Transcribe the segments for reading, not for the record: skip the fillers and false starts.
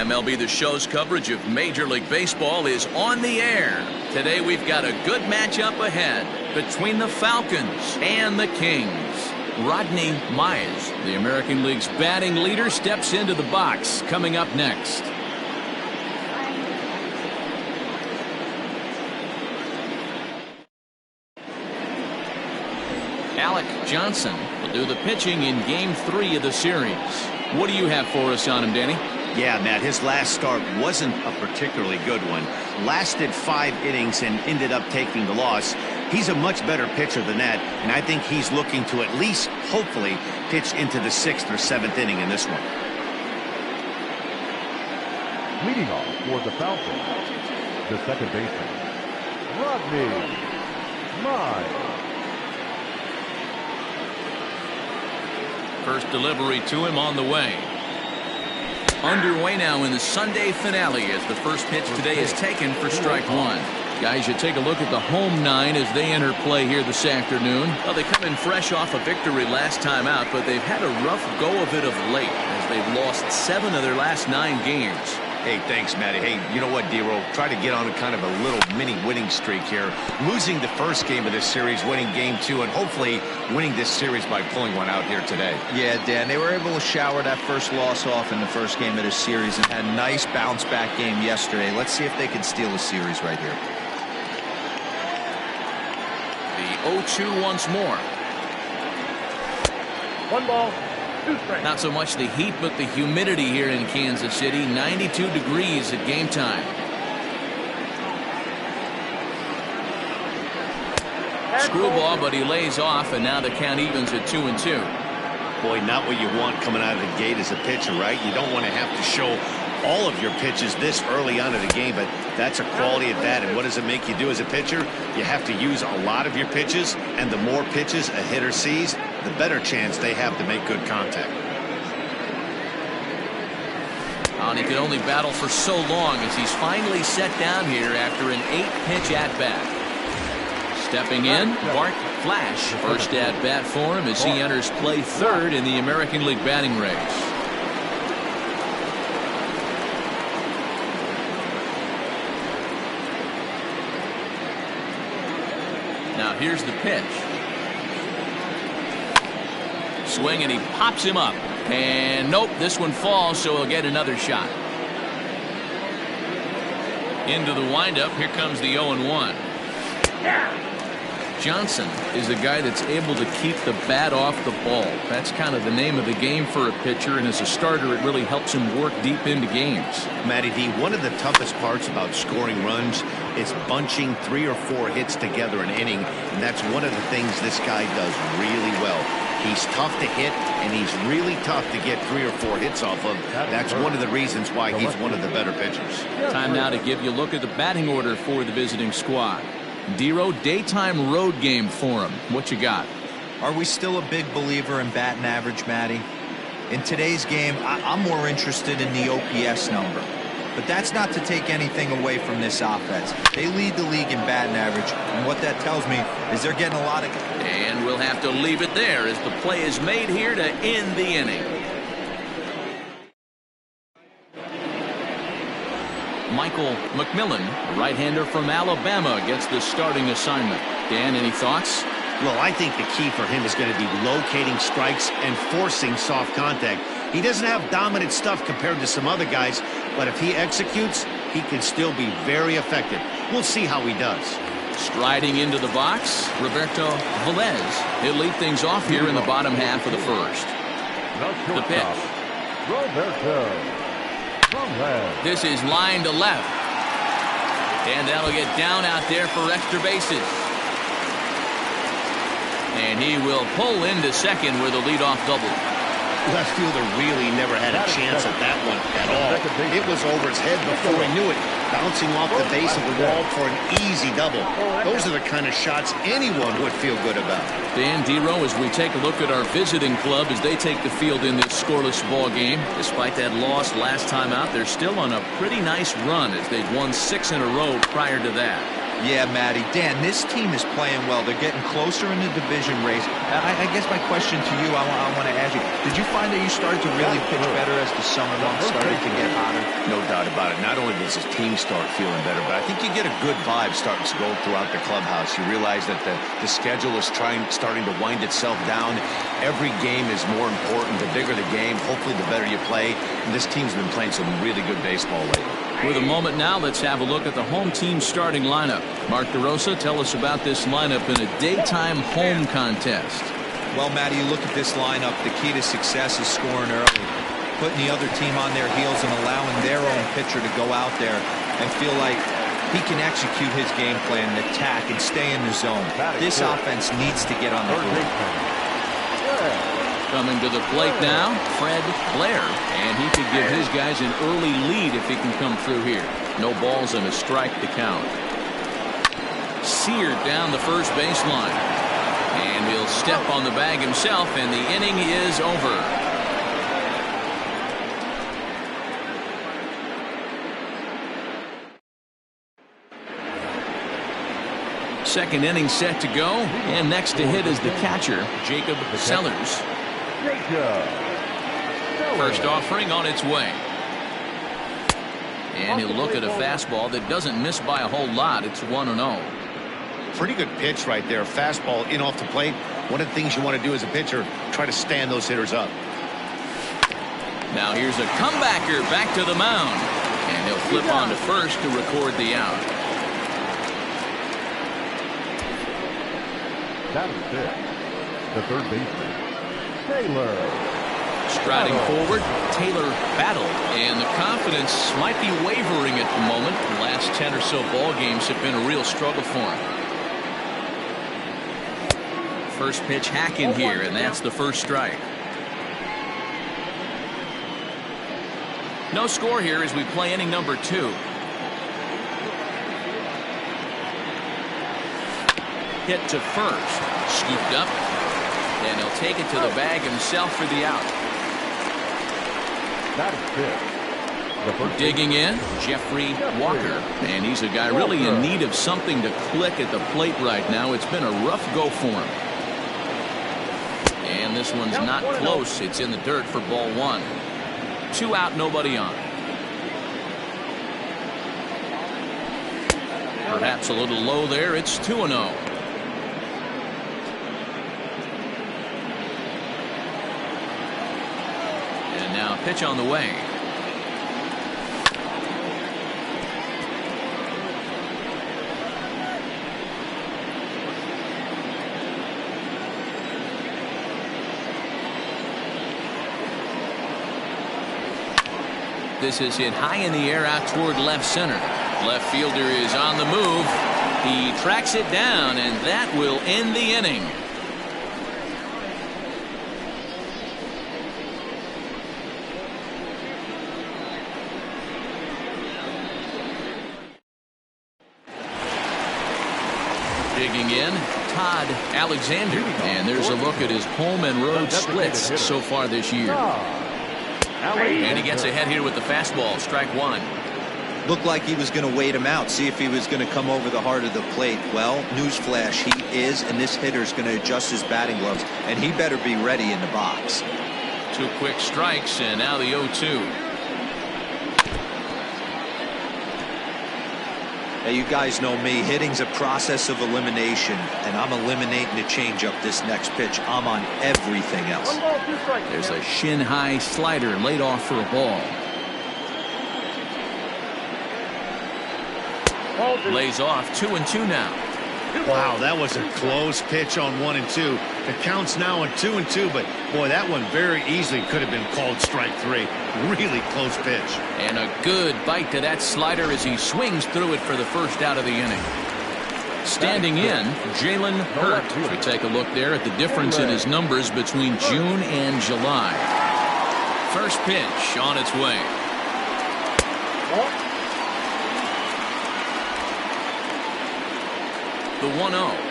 MLB The Show's coverage of Major League Baseball is on the air. Today we've got a good matchup ahead between the Falcons and the Kings. Rodney Mize, the American League's batting leader, steps into the box. Coming up next. Alec Johnson will do the pitching in Game 3 of the series. What do you have for us on him, Danny? Yeah, Matt, his last start wasn't a particularly good one. Lasted 5 innings and ended up taking the loss. He's a much better pitcher than that, and I think he's looking to at least, hopefully, pitch into the 6th or 7th inning in this one. Leading off for the Falcons, the second baseman, Rodney Mize. First delivery to him on the way. Underway now in the Sunday finale as the first pitch today is taken for strike one. Guys, you take a look at the home 9 as they enter play here this afternoon. Well, they come in fresh off a victory last time out, but they've had a rough go of it of late as they've lost 7 of their last 9 games. Hey, thanks, Matty. Hey, you know what, D-Roll? Try to get on a kind of a little mini winning streak here. Losing the first game of this series, winning game 2, and hopefully winning this series by pulling one out here today. Yeah, Dan, they were able to shower that first loss off in the first game of this series and had a nice bounce-back game yesterday. Let's see if they can steal a series right here. The 0-2 once more. 1 ball. Not so much the heat, but the humidity here in Kansas City. 92 degrees at game time. Screwball, but he lays off, and now the count evens at 2-2. Boy, not what you want coming out of the gate as a pitcher, right? You don't want to have to show all of your pitches this early on in the game, but that's a quality at that. And what does it make you do as a pitcher? You have to use a lot of your pitches, and the more pitches a hitter sees, the better chance they have to make good contact. And he can only battle for so long as he's finally set down here after an 8-pitch at-bat. Stepping in, Bart Flash. First at-bat for him as he enters play 3rd in the American League batting race. Now here's the pitch. Swing, and he pops him up. And nope, this one falls, so he'll get another shot. Into the windup, here comes the 0-1. Johnson is a guy that's able to keep the bat off the ball. That's kind of the name of the game for a pitcher, and as a starter, it really helps him work deep into games. Matty D, one of the toughest parts about scoring runs is bunching 3 or 4 hits together an inning, and that's one of the things this guy does really well. He's tough to hit, and he's really tough to get 3 or 4 hits off of. That's one of the reasons why he's one of the better pitchers. Time now to give you a look at the batting order for the visiting squad. D-Row, daytime road game for him. What you got? Are we still a big believer in batting average, Matty? In today's game, I'm more interested in the OPS number. But that's not to take anything away from this offense. They lead the league in batting average, and what that tells me is they're getting a lot of... And we'll have to leave it there as the play is made here to end the inning. Michael McMillan, a right-hander from Alabama, gets the starting assignment. Dan, any thoughts? Well, I think the key for him is going to be locating strikes and forcing soft contact. He doesn't have dominant stuff compared to some other guys, but if he executes, he can still be very effective. We'll see how he does. Striding into the box, Roberto Velez. He'll lead things off here in the bottom half of the first. The pitch. Roberto Velez. This is line to left. And that'll get down out there for extra bases. And he will pull into second with a leadoff double. Left fielder really never had a chance at that one at all. It was over his head before he knew it, bouncing off the base of the wall for an easy double. Those are the kind of shots anyone would feel good about. Dan, D-Row, as we take a look at our visiting club as they take the field in this scoreless ball game. Despite that loss last time out, they're still on a pretty nice run as they've won 6 in a row prior to that. Yeah, Matty. Dan, this team is playing well. They're getting closer in the division race. I guess my question to you, I want to ask you, did you find that you started to really pitch better as the summer months started to get hotter? No doubt about it. Not only does his team start feeling better, but I think you get a good vibe starting to go throughout the clubhouse. You realize that the schedule is starting to wind itself down. Every game is more important. The bigger the game, hopefully the better you play. And this team's been playing some really good baseball lately. With a moment now, let's have a look at the home team starting lineup. Mark DeRosa, tell us about this lineup in a daytime home contest. Well, Matty, you look at this lineup, the key to success is scoring early, putting the other team on their heels and allowing their own pitcher to go out there and feel like he can execute his game plan and attack and stay in the zone. This offense needs to get on the board. Coming to the plate now, Fred Blair, and he could give his guys an early lead if he can come through here. No balls and a strike to count. Seared down the first baseline, and he'll step on the bag himself, and the inning is over. Second inning set to go, and next to hit is the catcher, Jacob Sellers. First offering on its way. And he'll look at a fastball that doesn't miss by a whole lot. It's 1-0. Pretty good pitch right there. Fastball in off the plate. One of the things you want to do as a pitcher, try to stand those hitters up. Now here's a comebacker back to the mound. And he'll flip on to first to record the out. That is it. The third baseman, Taylor. Striding forward, Taylor battled, and the confidence might be wavering at the moment. The last 10 or so ball games have been a real struggle for him. First pitch hacking here, and that's the first strike. No score here as we play inning number 2. Hit to first, scooped up, and he'll take it to the bag himself for the out. That is it. Digging in, Jeffrey Walker, and he's a guy really in need of something to click at the plate right now. It's been a rough go for him. And this one's not close. It's in the dirt for ball 1. 2 out, nobody on. Perhaps a little low there. It's 2-0. Pitch on the way. This is hit high in the air out toward left center. Left fielder is on the move. He tracks it down, and that will end the inning. Digging in, Todd Alexander, and there's a look at his home and road splits so far this year. And he gets ahead here with the fastball, strike 1. Looked like he was going to wait him out, see if he was going to come over the heart of the plate. Well, newsflash, he is, and this hitter's going to adjust his batting gloves, and he better be ready in the box. 2 quick strikes, and now the 0-2. Hey, you guys know me. Hitting's a process of elimination, and I'm eliminating the changeup this next pitch. I'm on everything else. There's a shin-high slider laid off for a ball. Lays off 2-2 now. Wow, that was a close pitch on 1 and 2. The count's now on 2 and 2, but boy, that one very easily could have been called strike 3. Really close pitch. And a good bite to that slider as he swings through it for the first out of the inning. Standing in, Jalen Hurt. We take a look there at the difference in his numbers between June and July. First pitch on its way. The 1-0.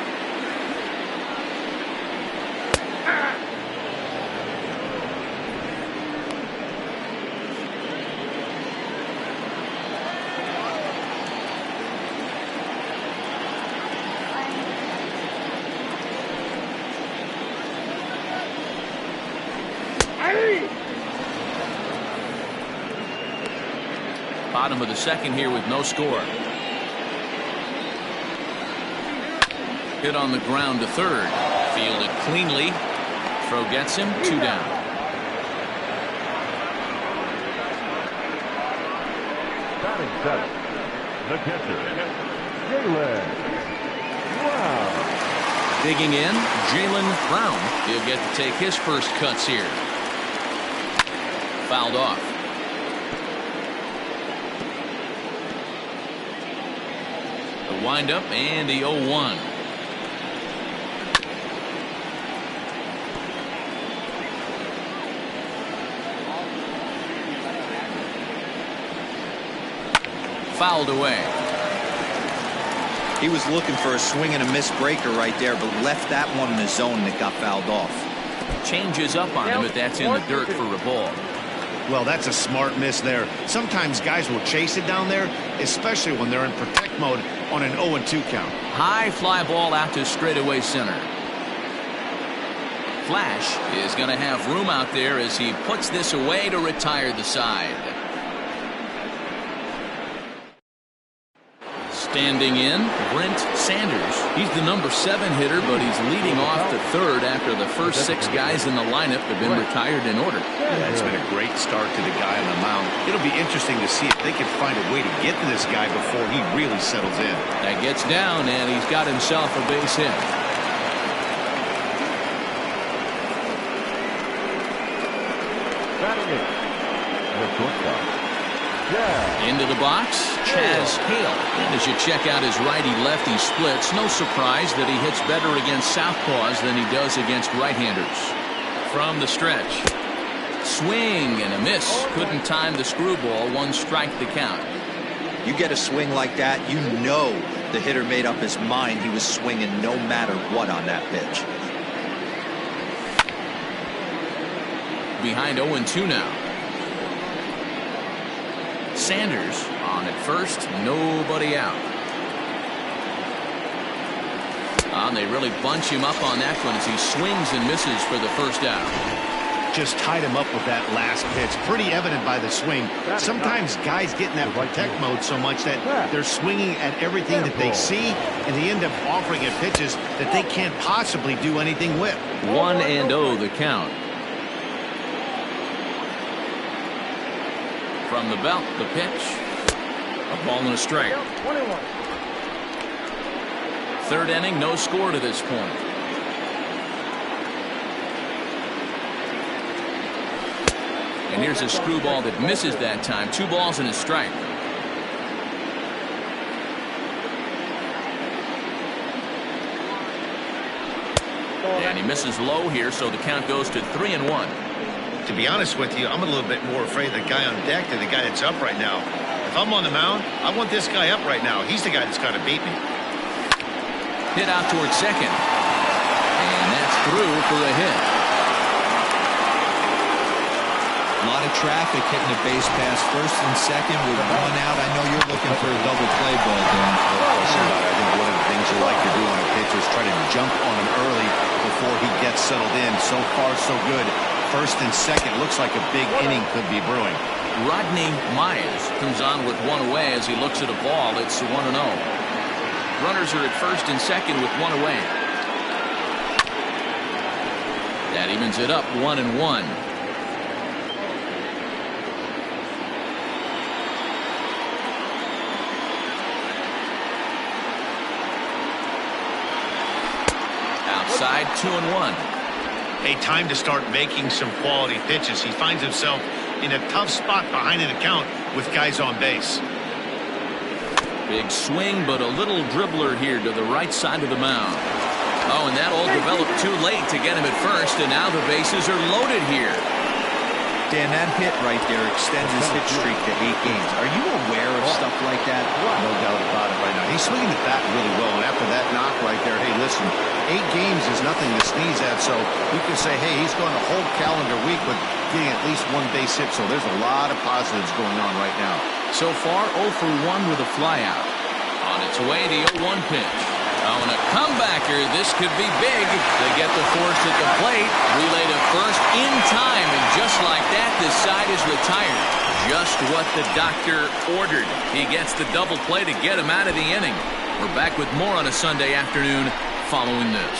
Bottom of the second here with no score. Hit on the ground to third. Fielded cleanly. Throw gets him. 2 down. Batting seventh, the catcher, Jalen Brown. Digging in, Jalen Brown. He'll get to take his first cuts here. Fouled off. The windup and the 0-1. Fouled away. He was looking for a swing and a miss breaker right there, but left that one in the zone that got fouled off. Changes up on him, but that's in the dirt for a ball. Well, that's a smart miss there. Sometimes guys will chase it down there, especially when they're in protect mode on an 0-2 count. High fly ball out to straightaway center. Flash is going to have room out there as he puts this away to retire the side. Standing in, Brent Sanders. He's the number 7 hitter, but he's leading off to third after the first 6 guys in the lineup have been retired in order. Yeah, it's been a great start to the guy on the mound. It'll be interesting to see if they can find a way to get to this guy before he really settles in. That gets down, and he's got himself a base hit. Batting eighth, the shortstop, Chaz. Into the box, Chaz Hale. As you check out his righty-lefty splits, no surprise that he hits better against southpaws than he does against right-handers. From the stretch, swing and a miss. Couldn't time the screwball. 1 strike the count. You get a swing like that, you know the hitter made up his mind he was swinging no matter what on that pitch. Behind 0-2 now. Sanders on at first, nobody out. And they really bunch him up on that one as he swings and misses for the first out. Just tied him up with that last pitch. Pretty evident by the swing. Sometimes guys get in that protect mode so much that they're swinging at everything that they see, and they end up offering at pitches that they can't possibly do anything with. 1-0 the count. From the belt, the pitch. A ball and a strike. 21. Third inning, no score to this point. And here's a screwball that misses that time. 2 balls and a strike. And he misses low here, so the count goes to 3-1. To be honest with you, I'm a little bit more afraid of the guy on deck than the guy that's up right now. If I'm on the mound, I want this guy up right now. He's the guy that's got to beat me. Hit out towards second. And that's through for a hit. A lot of traffic hitting the base pass first and second with 1 out. I know you're looking for a double play ball, Dan. Listen, I think one of the things you like to do on a pitch is try to jump on him early before he gets settled in. So far, so good. First and second looks like a big inning could be brewing. Rodney Myers comes on with 1 away as he looks at a ball. It's 1-0. Runners are at first and second with 1 away. That evens it up 1-1. Outside 2-1. A time to start making some quality pitches. He finds himself in a tough spot behind an account with guys on base. Big swing, but a little dribbler here to the right side of the mound. Oh, and that all developed too late to get him at first, and now the bases are loaded here. Dan, that hit right there extends his hit streak to 8 games. Are you aware of stuff like that? No doubt about it right now. He's swinging the bat really well, and after that knock right there, hey, listen, 8 games is nothing to sneeze at, so you can say, hey, he's going a whole calendar week with getting at least 1 base hit, so there's a lot of positives going on right now. So far, 0 for 1 with a flyout. On its way, the 0-1 pitch. Oh, and a comebacker. This could be big. They get the force at the plate. Relay to first in time. And just like that, this side is retired. Just what the doctor ordered. He gets the double play to get him out of the inning. We're back with more on a Sunday afternoon following this.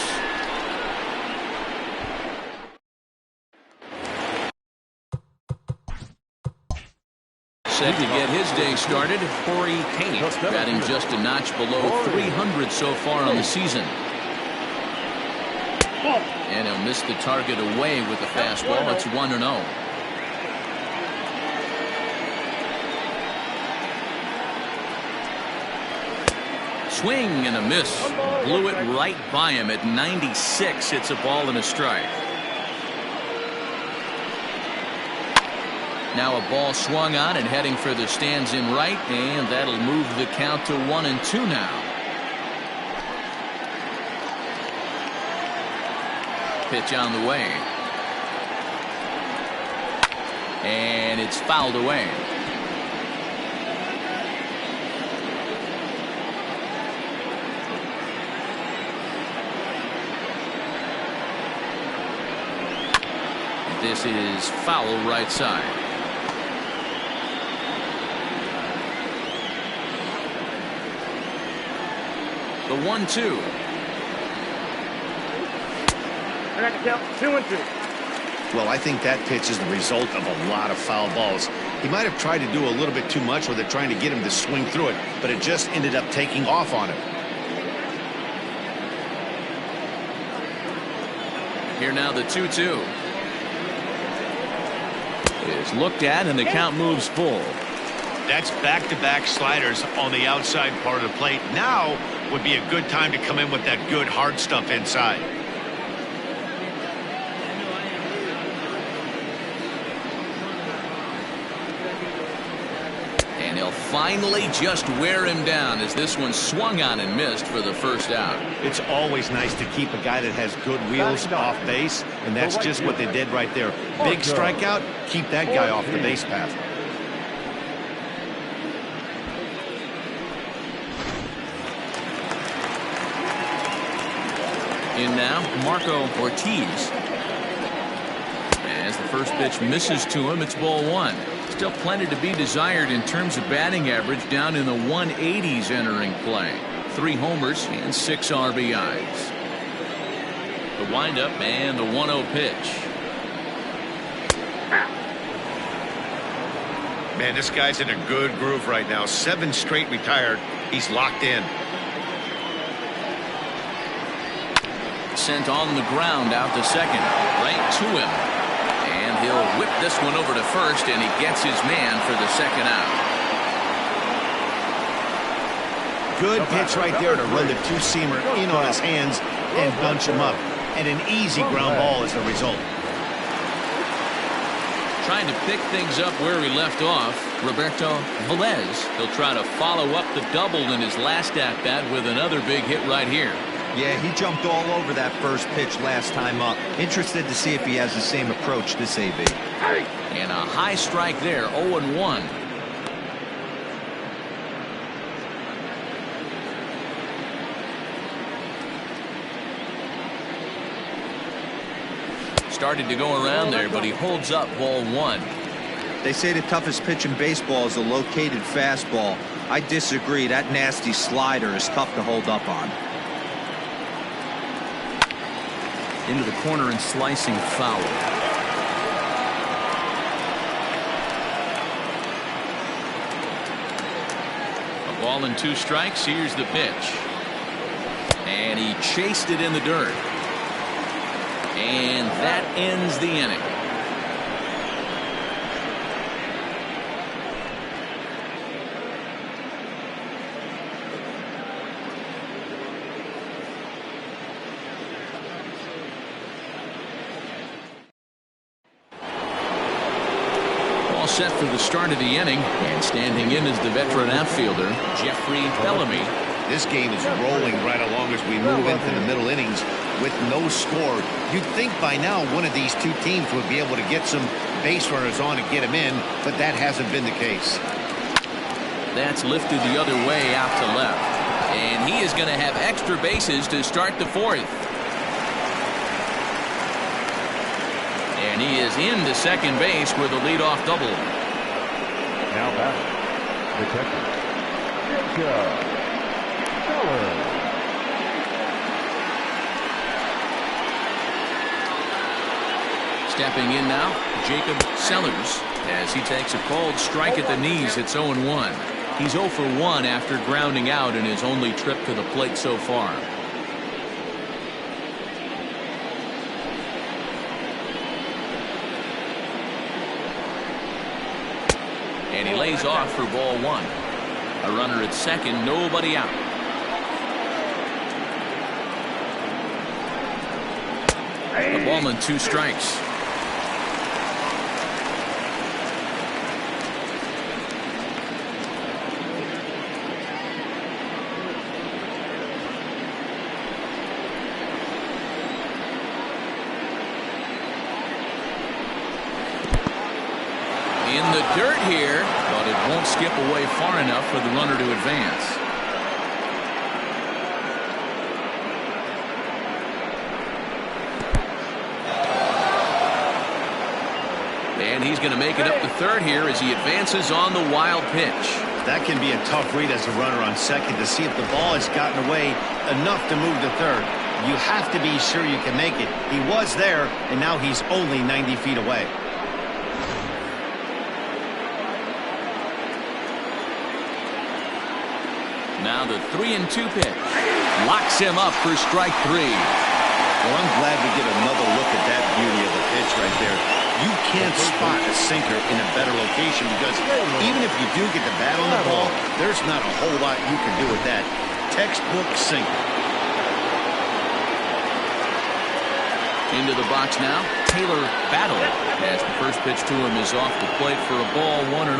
Set to get his day started, Corey Kane, batting just a notch below 300 so far on the season. And he'll miss the target away with the fastball. It's 1-0. Swing and a miss. Blew it right by him at 96. It's a ball and a strike. Now a ball swung on and heading for the stands in right, and that'll move the count to 1-2 now. Pitch on the way. And it's fouled away. This is foul right side. The 1-2. And I can count 2-2. Well, I think that pitch is the result of a lot of foul balls. He might have tried to do a little bit too much with it, trying to get him to swing through it, but it just ended up taking off on him. Here now the 2-2. Is looked at and the count moves full. That's back-to-back sliders on the outside part of the plate. Now would be a good time to come in with that good hard stuff inside. And he'll finally just wear him down as this one swung on and missed for the first out. It's always nice to keep a guy that has good wheels off base, and that's just what they did right there. Big strikeout, keep that guy off the base path. In now, Marco Ortiz. As the first pitch misses to him, it's ball one. Still plenty to be desired in terms of batting average, down in the 180s entering play. 3 homers and 6 RBIs. The windup and the 1-0 pitch. Man, this guy's in a good groove right now. 7 straight retired. He's locked in. Sent on the ground out to second. Right to him. And he'll whip this one over to first, and he gets his man for the second out. Good pitch right there to run the two-seamer in on his hands and bunch him up. And an easy ground ball as a result. Trying to pick things up where he left off, Roberto Velez. He'll try to follow up the double in his last at-bat with another big hit right here. Yeah, he jumped all over that first pitch last time up. Interested to see if he has the same approach this AB. And a high strike there, 0-1. Started to go around there, but he holds up ball one. They say the toughest pitch in baseball is a located fastball. I disagree. That nasty slider is tough to hold up on. Into the corner and slicing foul. A ball and 2 strikes. Here's the pitch. And he chased it in the dirt. And that ends the inning. Set for the start of the inning, and standing in is the veteran outfielder Jeffrey Bellamy. This game is rolling right along as we move into the middle innings with no score. You'd think by now one of these two teams would be able to get some base runners on and get them in, but that hasn't been the case. That's lifted the other way out to left, and And he is going to have extra bases to start the fourth. And he is into second base with a leadoff double. Now batting, the catcher, Jacob Sellers. Stepping in now, Jacob Sellers, as he takes a called strike at the knees. It's 0-1. He's 0 for 1 after grounding out in his only trip to the plate so far. And he lays off for ball 1. A runner at second, nobody out. A ball and 2 strikes. In the dirt here, but it won't skip away far enough for the runner to advance. And he's going to make it up to third here as he advances on the wild pitch. That can be a tough read as a runner on second to see if the ball has gotten away enough to move to third. You have to be sure you can make it. He was there, and now he's only 90 feet away. Now the 3-2 pitch. Locks him up for strike 3. Well, I'm glad we get another look at that beauty of the pitch right there. You can't spot a sinker in a better location because even if you do get the bat on the ball, there's not a whole lot you can do with that. Textbook sinker. Into the box now, Taylor Battle, as the first pitch to him is off the plate for a ball 1-0.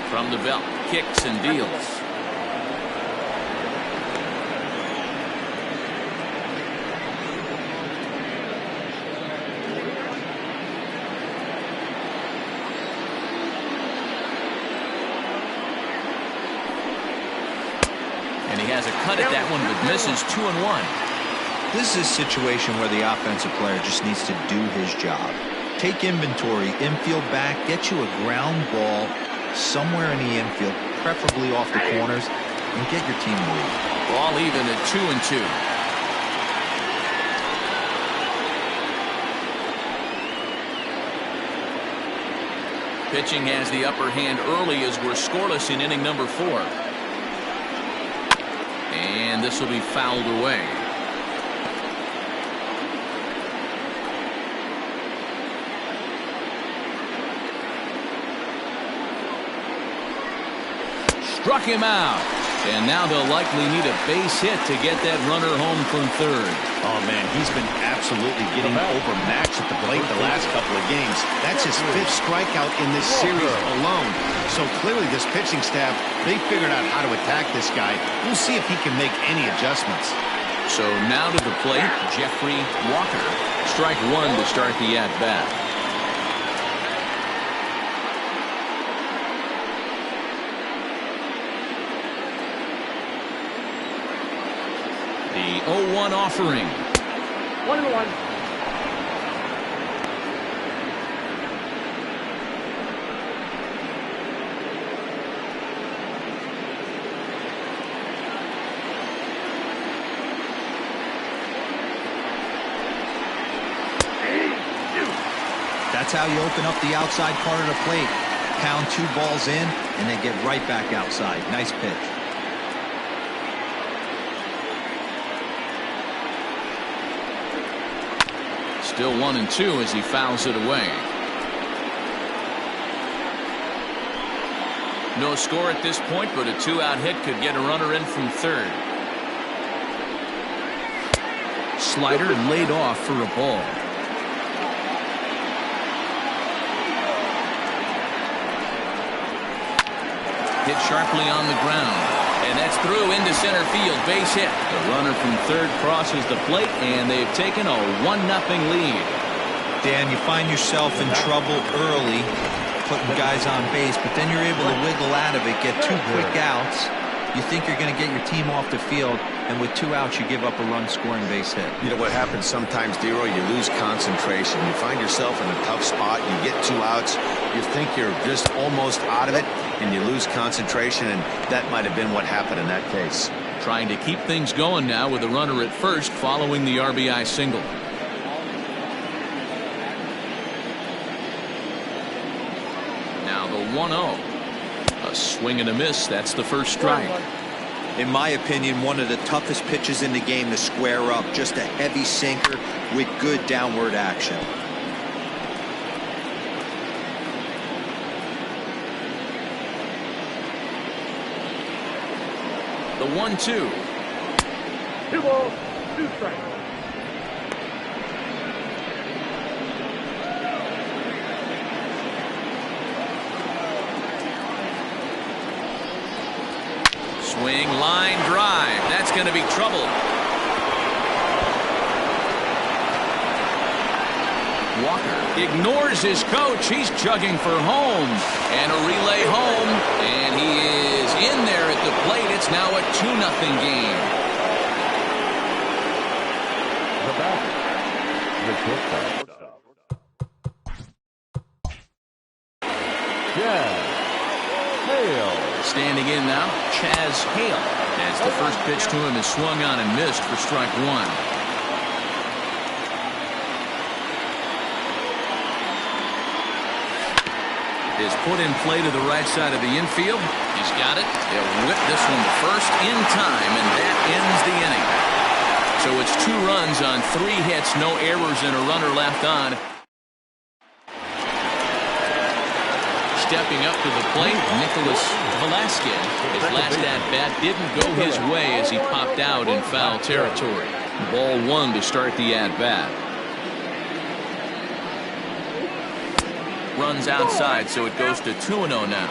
From the belt, kicks and deals. And he has a cut at that one, but misses 2-1. This is a situation where the offensive player just needs to do his job. Take inventory, infield back, get you a ground ball somewhere in the infield, preferably off the corners, and get your team a lead. Ball even at 2-2. Pitching has the upper hand early as we're scoreless in inning number 4. And this will be fouled away. Struck him out. And now they'll likely need a base hit to get that runner home from third. Oh, man, he's been absolutely getting overmatched at the plate the last couple of games. That's his 5th strikeout in this series alone. So clearly this pitching staff, they figured out how to attack this guy. We'll see if he can make any adjustments. So now to the plate, Jeffrey Walker. Strike 1 to start the at-bat. The 0-1 offering. 1-1. That's how you open up the outside part of the plate. Pound 2 balls in, and they get right back outside. Nice pitch. Still 1-2 as he fouls it away. No score at this point, but a 2-out hit could get a runner in from third. Slider laid off for a ball. Hit sharply on the ground. And that's through into center field. Base hit. The runner from third crosses the plate, and they've taken a 1-0 lead. Dan, you find yourself in trouble early putting guys on base, but then you're able to wiggle out of it, get 2 quick outs. You think you're going to get your team off the field, and with 2 outs, you give up a run-scoring base hit. You know what happens sometimes, Dero? You lose concentration. You find yourself in a tough spot. You get 2 outs. You think you're just almost out of it, and you lose concentration, and that might have been what happened in that case. Trying to keep things going now with a runner at first following the RBI single. Now the 1-0. A swing and a miss. That's the first strike. In my opinion, one of the toughest pitches in the game to square up. Just a heavy sinker with good downward action. The 1-2. 2 balls, 2 strikes. Swing, line drive. That's going to be trouble. Walker ignores his coach. He's chugging for home. And a relay home. And he is in there at the plate. It's now a 2-0 game. The batter, the shortstop. Yeah. Hale. Standing in now, Chaz Hale, as the first pitch to him is swung on and missed for strike 1. Is put in play to the right side of the infield. He's got it. He'll whip this one to first in time, and that ends the inning. So it's 2 runs on 3 hits, no errors, and a runner left on. Stepping up to the plate, Nicholas Velasquez. His last at-bat didn't go his way as he popped out in foul territory. Ball 1 to start the at-bat. Runs outside, so it goes to 2-0 now.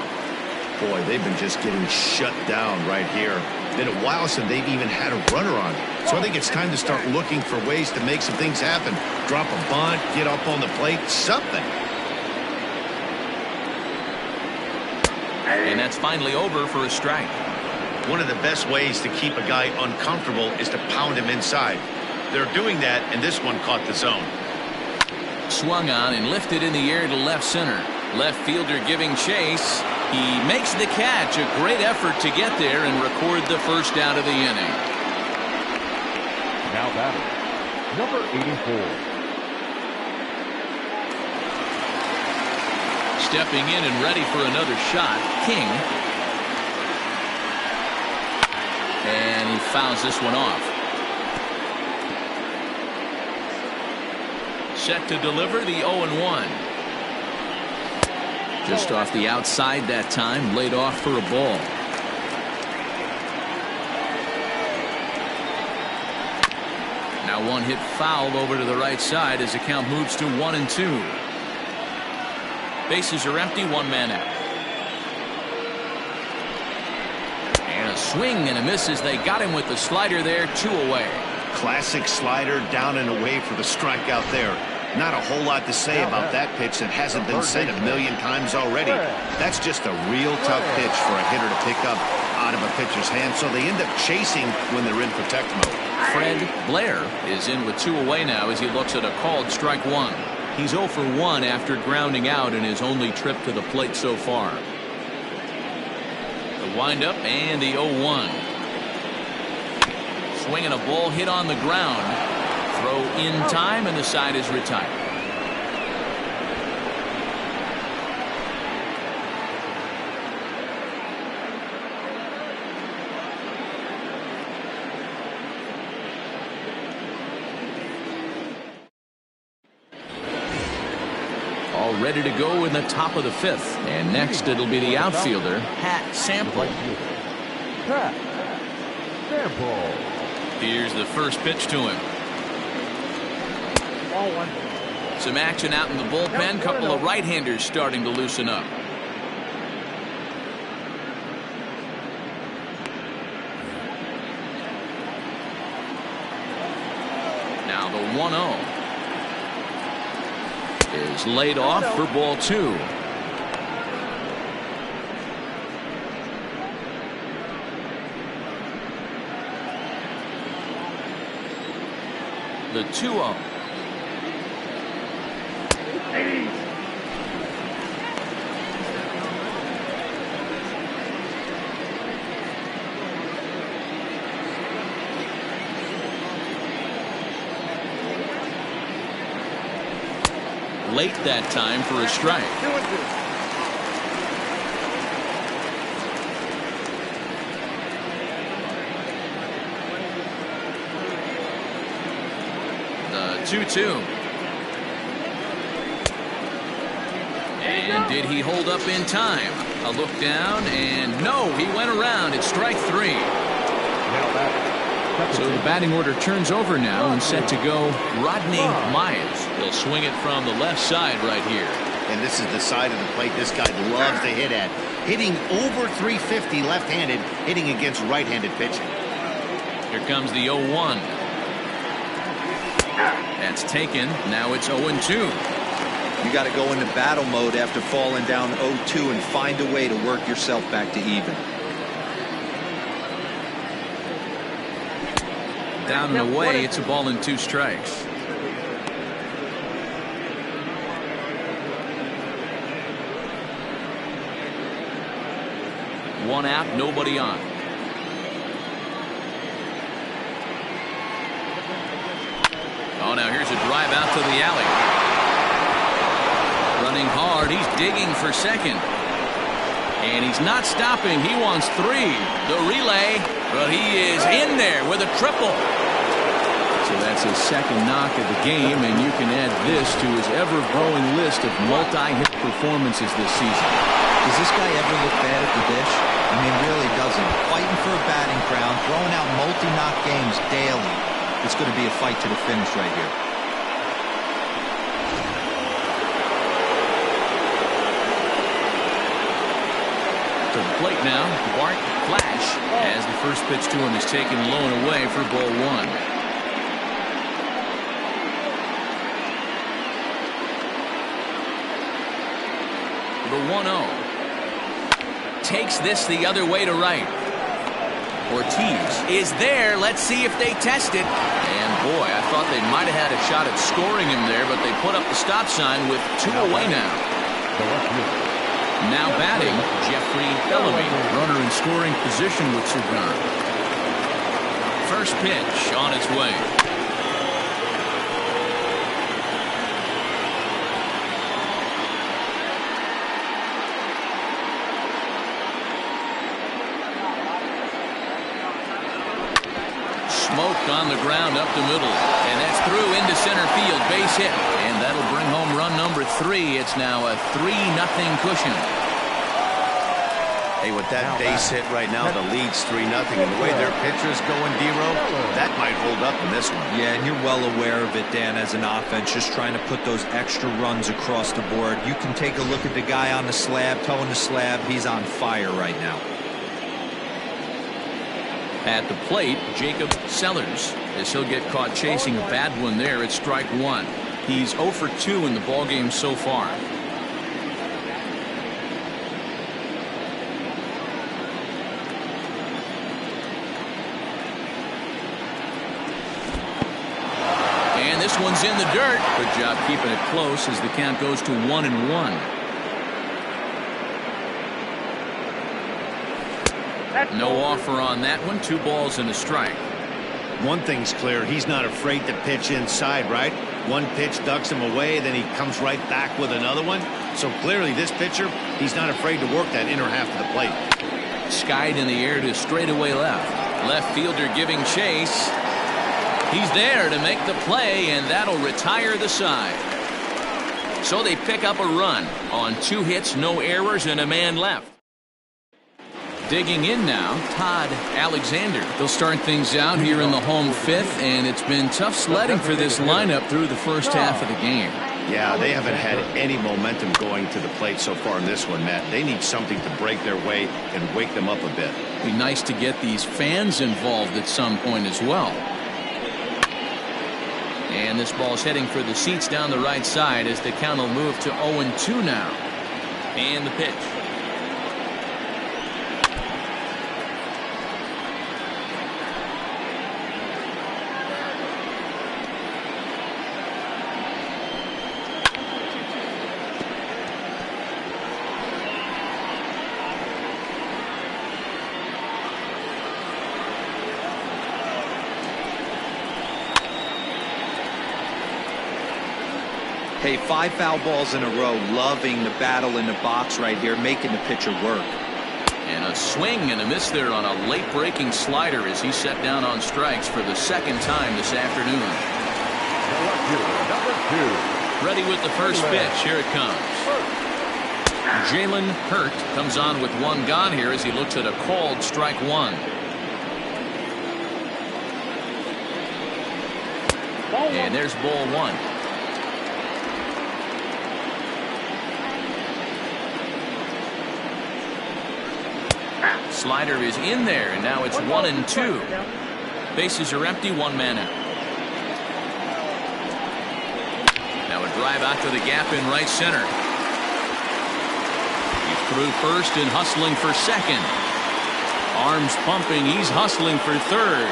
Boy, they've been just getting shut down right here. Been a while since they've even had a runner on. So I think it's time to start looking for ways to make some things happen. Drop a bunt, get up on the plate, something. And that's finally over for a strike. One of the best ways to keep a guy uncomfortable is to pound him inside. They're doing that, and this one caught the zone. Swung on and lifted in the air to left center. Left fielder giving chase. He makes the catch. A great effort to get there and record the first out of the inning. Now batting, number 84. Stepping in and ready for another shot, King. And he fouls this one off. Set to deliver the 0-1. Just off the outside that time, laid off for a ball. Now one hit foul over to the right side as the count moves to 1-2. Bases are empty, 1 man out. And a swing and a miss as they got him with the slider there, 2 away. Classic slider down and away for the strikeout there. Not a whole lot to say about that pitch that hasn't been said a million times already. That's just a real tough pitch for a hitter to pick up out of a pitcher's hand, so they end up chasing when they're in protect mode. Fred Blair is in with 2 away now as he looks at a called strike 1. He's 0 for 1 after grounding out in his only trip to the plate so far. The windup and the 0-1. Swinging a ball hit on the ground. Throw in time and the side is retired. All ready to go in the top of the 5th. And next it'll be the outfielder, Pat Sample. Pat Sample. Here's the first pitch to him. Some action out in the bullpen. Couple of right-handers starting to loosen up. 1-0. Is laid off for ball 2. The 2-0. Late that time for a strike. The 2-2. And did he hold up in time? A look down, and no, he went around. It's strike 3. So the batting order turns over now and set to go Rodney Myers. He'll swing it from the left side right here. And this is the side of the plate this guy loves to hit at. Hitting over 350 left-handed, hitting against right-handed pitching. Here comes the 0-1. That's taken. Now it's 0-2. You got to go into battle mode after falling down 0-2 and find a way to work yourself back to even. Down and away, it's a ball and 2 strikes. One out, nobody on. Oh, now here's a drive out to the alley. Running hard, he's digging for second. And he's not stopping, he wants 3. The relay, but he is in there with a triple. So that's his second knock of the game, and you can add this to his ever-growing list of multi-hit performances this season. Does this guy ever look bad at the dish? I mean, really doesn't. Fighting for a batting crown, throwing out multi-knock games daily. It's going to be a fight to the finish right here. To the plate now, Bart Flash, as the first pitch to him is taken low and away for ball 1. The 1-0. Takes this the other way to right. Ortiz is there. Let's see if they test it. And boy, I thought they might have had a shot at scoring him there, but they put up the stop sign with 2 away now. Now batting, Jeffrey Bellamy. Runner in scoring position with Cigar. First pitch on its way. Smoke on the ground up the middle, and that's through into center field, base hit, and that'll bring home run number 3. It's now a 3-0 cushion. Hey, with that base hit right now, the lead's 3-0, and the way their pitcher's going, D-Row, that might hold up in this one. Yeah, and you're well aware of it, Dan, as an offense, just trying to put those extra runs across the board. You can take a look at the guy on the slab, towing the slab. He's on fire right now. At the plate, Jacob Sellers, as he'll get caught chasing a bad one there at strike 1. He's 0 for 2 in the ballgame so far. And this one's in the dirt. Good job keeping it close as the count goes to 1-1. No offer on that one. 2 balls and a strike. One thing's clear, he's not afraid to pitch inside, right? One pitch ducks him away, then he comes right back with another one. So clearly this pitcher, he's not afraid to work that inner half of the plate. Skied in the air to straightaway left. Left fielder giving chase. He's there to make the play, and that'll retire the side. So they pick up a run on 2 hits, no errors, and a man left. Digging in now, Todd Alexander. They'll start things out here in the home 5th, and it's been tough sledding for this lineup through the first half of the game. Yeah, they haven't had any momentum going to the plate so far in this one, Matt. They need something to break their way and wake them up a bit. Be nice to get these fans involved at some point as well. And this ball's heading for the seats down the right side as the count will move to 0-2 now. And the pitch. Hey, 5 foul balls in a row. Loving the battle in the box right here, making the pitcher work. And a swing and a miss there on a late breaking slider as he set down on strikes for the second time this afternoon. Number 2. Ready with the first pitch. Here it comes. Jalen Hurt comes on with one gone here as he looks at a called strike one. And there's ball one. Slider is in there, and now it's 1-2. Bases are empty, one man out. Now a drive out to the gap in right center. He's through first and hustling for second. Arms pumping, he's hustling for third.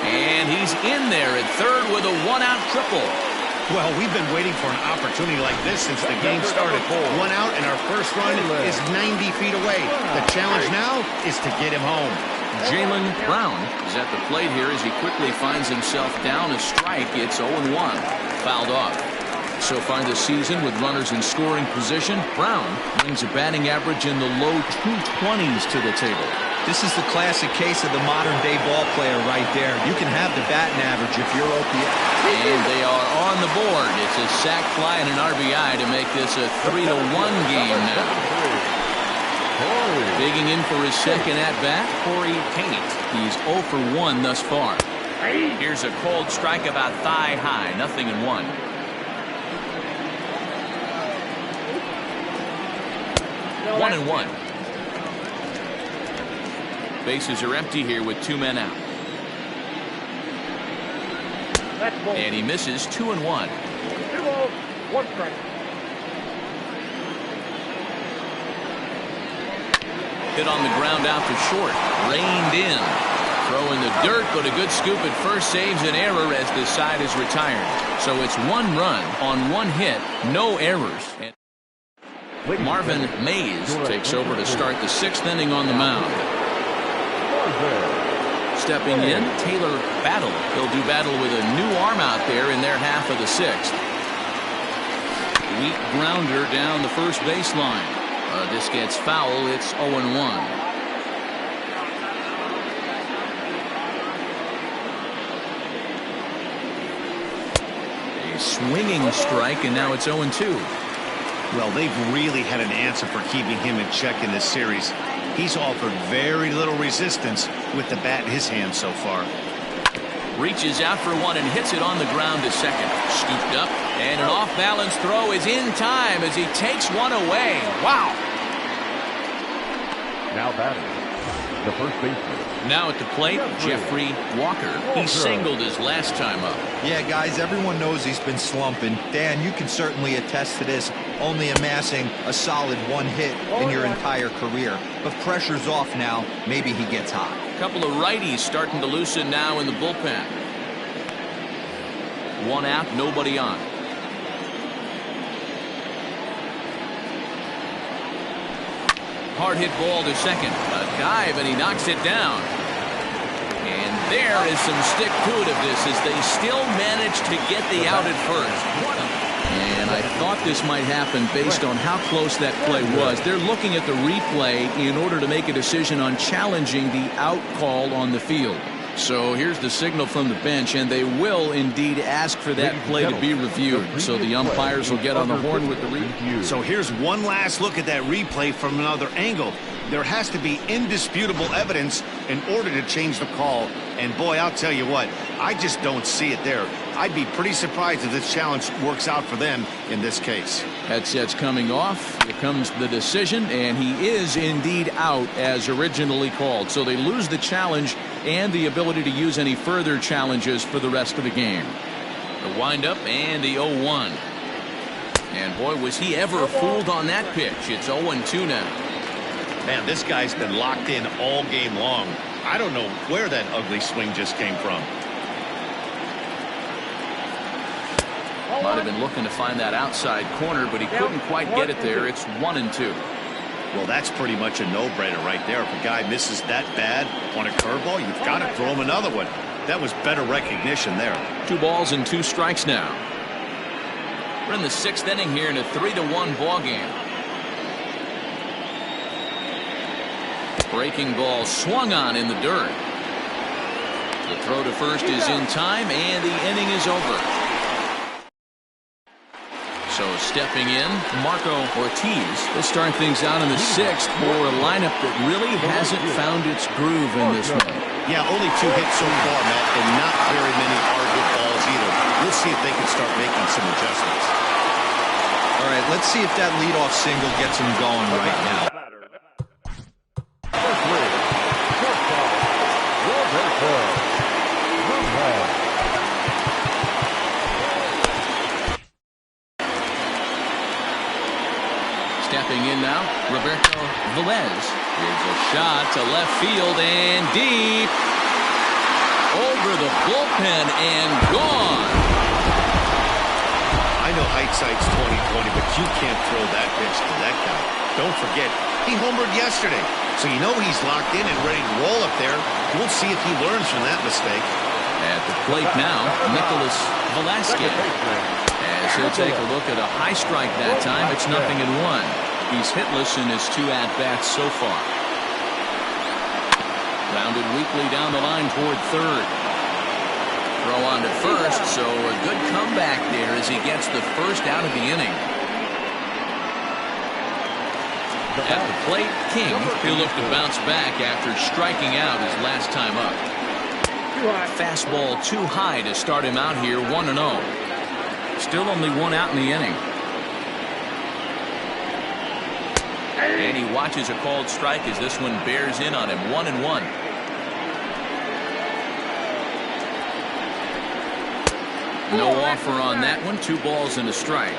And he's in there at third with a one-out triple. Well, we've been waiting for an opportunity like this since the game started. One out, and our first run is 90 feet away. The challenge now is to get him home. Jalen Brown is at the plate here as he quickly finds himself down a strike. It's 0-1. Fouled off. So far this season with runners in scoring position, Brown brings a batting average in the low 220s to the table. This is the classic case of the modern-day ball player right there. You can have the batting average if you're OPS. And they are on the board. It's a sac fly and an RBI to make this a 3-1 game now. Digging in for his second at-bat, Corey Paint. He's 0 for 1 thus far. Here's a cold strike about thigh high. 0-1. One and one. Bases are empty here with 2 men out. And he misses 2-1. 1 strike. Hit on the ground out to short. Reined in. Throw in the dirt, but a good scoop at first saves an error as the side is retired. So it's 1 run on 1 hit, no errors. And Marvin Mays takes over to start the 6th inning on the mound. Stepping in, Taylor Battle. He'll do battle with a new arm out there in their half of the 6th. Weak grounder down the first baseline. This gets foul. It's 0-1. A swinging strike, and now it's 0-2. Well, they've really had an answer for keeping him in check in this series. He's offered very little resistance with the bat in his hand so far. Reaches out for one and hits it on the ground to second. Scooped up, and an off-balance throw is in time as he takes one away. Wow. Now batting, the first baseman. Now at the plate, Jeffrey Walker. He singled his last time up. Yeah, guys, everyone knows he's been slumping. Dan, you can certainly attest to this, only amassing a solid 1 hit in your entire career. But pressure's off now. Maybe he gets hot. A couple of righties starting to loosen now in the bullpen. 1 out, nobody on. Hard hit ball to second. A dive, and he knocks it down. And there is some stick-to-itiveness as they still manage to get the out at first. And I thought this might happen based on how close that play was. They're looking at the replay in order to make a decision on challenging the out call on the field. So here's the signal from the bench, and they will indeed ask for that play to be reviewed. So the umpires will get on the horn with the review. So here's one last look at that replay from another angle. There has to be indisputable evidence in order to change the call. And boy, I'll tell you what, I just don't see it there. I'd be pretty surprised if this challenge works out for them in this case. Headset's coming off. Here comes the decision, and he is indeed out as originally called. So they lose the challenge and the ability to use any further challenges for the rest of the game. The windup and the 0-1. And boy, was he ever fooled on that pitch. It's 0-2 now. Man, this guy's been locked in all game long. I don't know where that ugly swing just came from. Might have been looking to find that outside corner, but he couldn't quite get it there. It's 1-2. Well, that's pretty much a no-brainer right there. If a guy misses that bad on a curveball, you've got to throw him another one. That was better recognition there. 2 balls and 2 strikes now. We're in the 6th inning here in a 3-1 ball game. Breaking ball swung on in the dirt. The throw to first is in time, and the inning is over. So stepping in, Marco Ortiz. They start things out in the 6th for a lineup that really hasn't found its groove in this one. Yeah, only 2 hits so far, Matt, and not very many hard hit balls either. We'll see if they can start making some adjustments. All right, let's see if that leadoff single gets him going right now. Stepping in now, Roberto Velez. Here's a shot to left field and deep. Over the bullpen and gone. I know hindsight's 20/20, but you can't throw that pitch to that guy. Don't forget, he homered yesterday, so you know he's locked in and ready to roll up there. We'll see if he learns from that mistake. At the plate now, Nicholas Velasquez. As he'll take a look at a high strike that time, it's 0-1. He's hitless in his 2 at-bats so far. Grounded weakly down the line toward third. Throw on to first, so a good comeback there as he gets the first out of the inning. At the plate, King. He'll look to bounce back after striking out his last time up. Fastball too high to start him out here, 1-0. Still only 1 out in the inning. And he watches a called strike as this one bears in on him, 1-1. No offer on that one. 2 balls and a strike.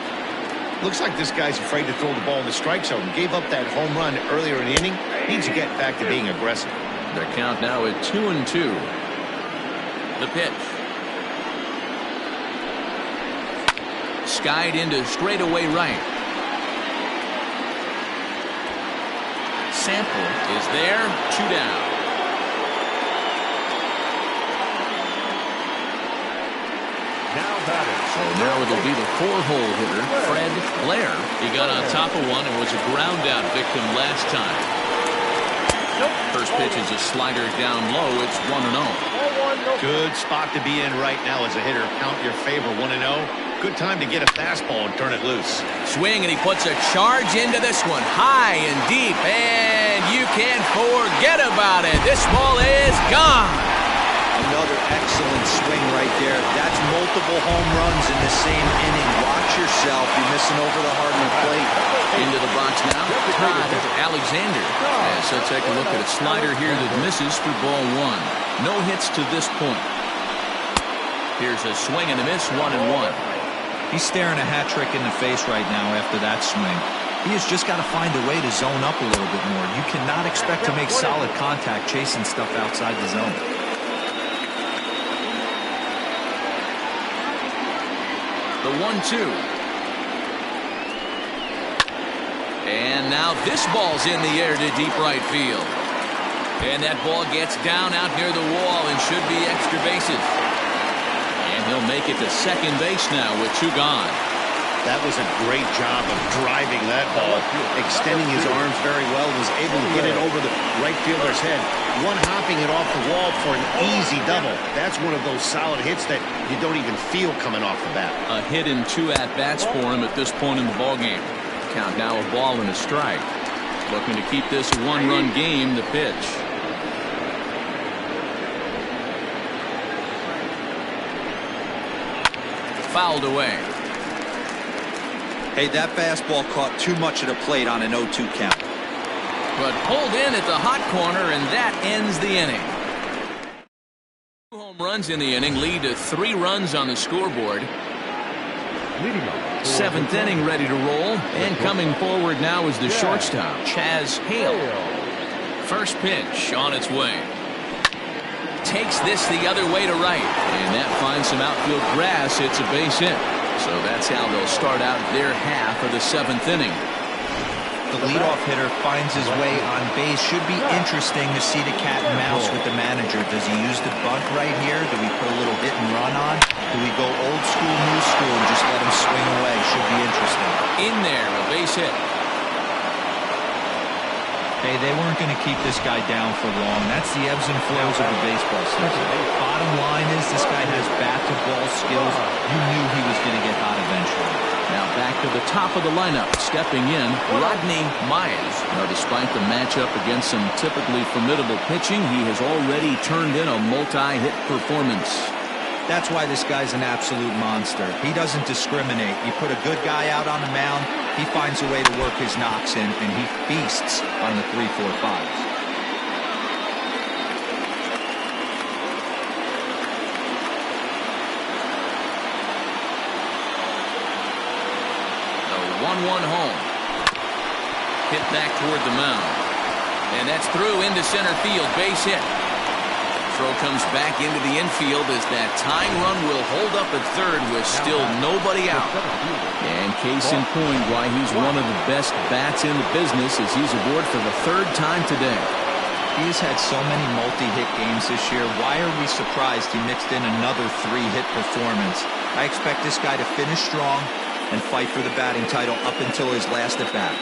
Looks like this guy's afraid to throw the ball in the strike zone. Gave up that home run earlier in the inning. Needs to get back to being aggressive. The count now at 2-2. The pitch. Skied into straightaway right. Sample is there. 2 down. So now it'll be the 4-hole hitter, Fred Blair. He got on top of one and was a ground out victim last time. First pitch is a slider down low. It's 1-0. Good spot to be in right now as a hitter. Count your favor, 1-0. Good time to get a fastball and turn it loose. Swing, and he puts a charge into this one. High and deep, and you can't forget about it. This ball is gone. Another excellent swing right there. That's multiple home runs in the same inning. Watch yourself. You're missing over the heart of the plate. Into the box now, Todd Alexander. As he'll take a look at a slider here that misses for ball 1. No hits to this point. Here's a swing and a miss, 1-1. He's staring a hat trick in the face right now after that swing. He has just got to find a way to zone up a little bit more. You cannot expect to make solid contact chasing stuff outside the zone. The 1-2. And now this ball's in the air to deep right field. And that ball gets down out near the wall and should be extra bases. And he'll make it to second base now with 2 gone. That was a great job of driving that ball, extending his arms very well, was able to get it over the right fielder's head. One hopping it off the wall for an easy double. That's one of those solid hits that you don't even feel coming off the bat. A hit and 2 at-bats for him at this point in the ballgame. Count now a ball and a strike. Looking to keep this a 1-run game, the pitch. Fouled away. Hey, that fastball caught too much of the plate on an 0-2 count. But pulled in at the hot corner, and that ends the inning. 2 home runs in the inning lead to 3 runs on the scoreboard. Leading off. 7th inning ready to roll. And coming forward now is the shortstop, Chaz Hale. First pitch on its way. Takes this the other way to right. And that finds some outfield grass. It's a base hit. So that's how they'll start out their half of the 7th inning. The leadoff hitter finds his way on base. Should be interesting to see the cat and mouse with the manager. Does he use the bunt right here? Do we put a little hit and run on? Do we go old school, new school, and just let him swing away? Should be interesting. In there, a base hit. Hey, they weren't going to keep this guy down for long. That's the ebbs and flows of the baseball season. Bottom line is this guy has bat-to-ball skills. You knew he was going to get hot eventually. Now back to the top of the lineup. Stepping in, Rodney Myers. Now despite the matchup against some typically formidable pitching, he has already turned in a multi-hit performance. That's why this guy's an absolute monster. He doesn't discriminate. You put a good guy out on the mound, he finds a way to work his knocks in, and he feasts on the 3-4-5s. The 1-1 home. Hit back toward the mound. And that's through into center field. Base hit. Throw comes back into the infield as that tying run will hold up at third with still nobody out. And case in point why he's one of the best bats in the business as he's aboard for the 3rd time today. He has had so many multi-hit games this year. Why are we surprised he mixed in another 3-hit performance? I expect this guy to finish strong and fight for the batting title up until his last at bat.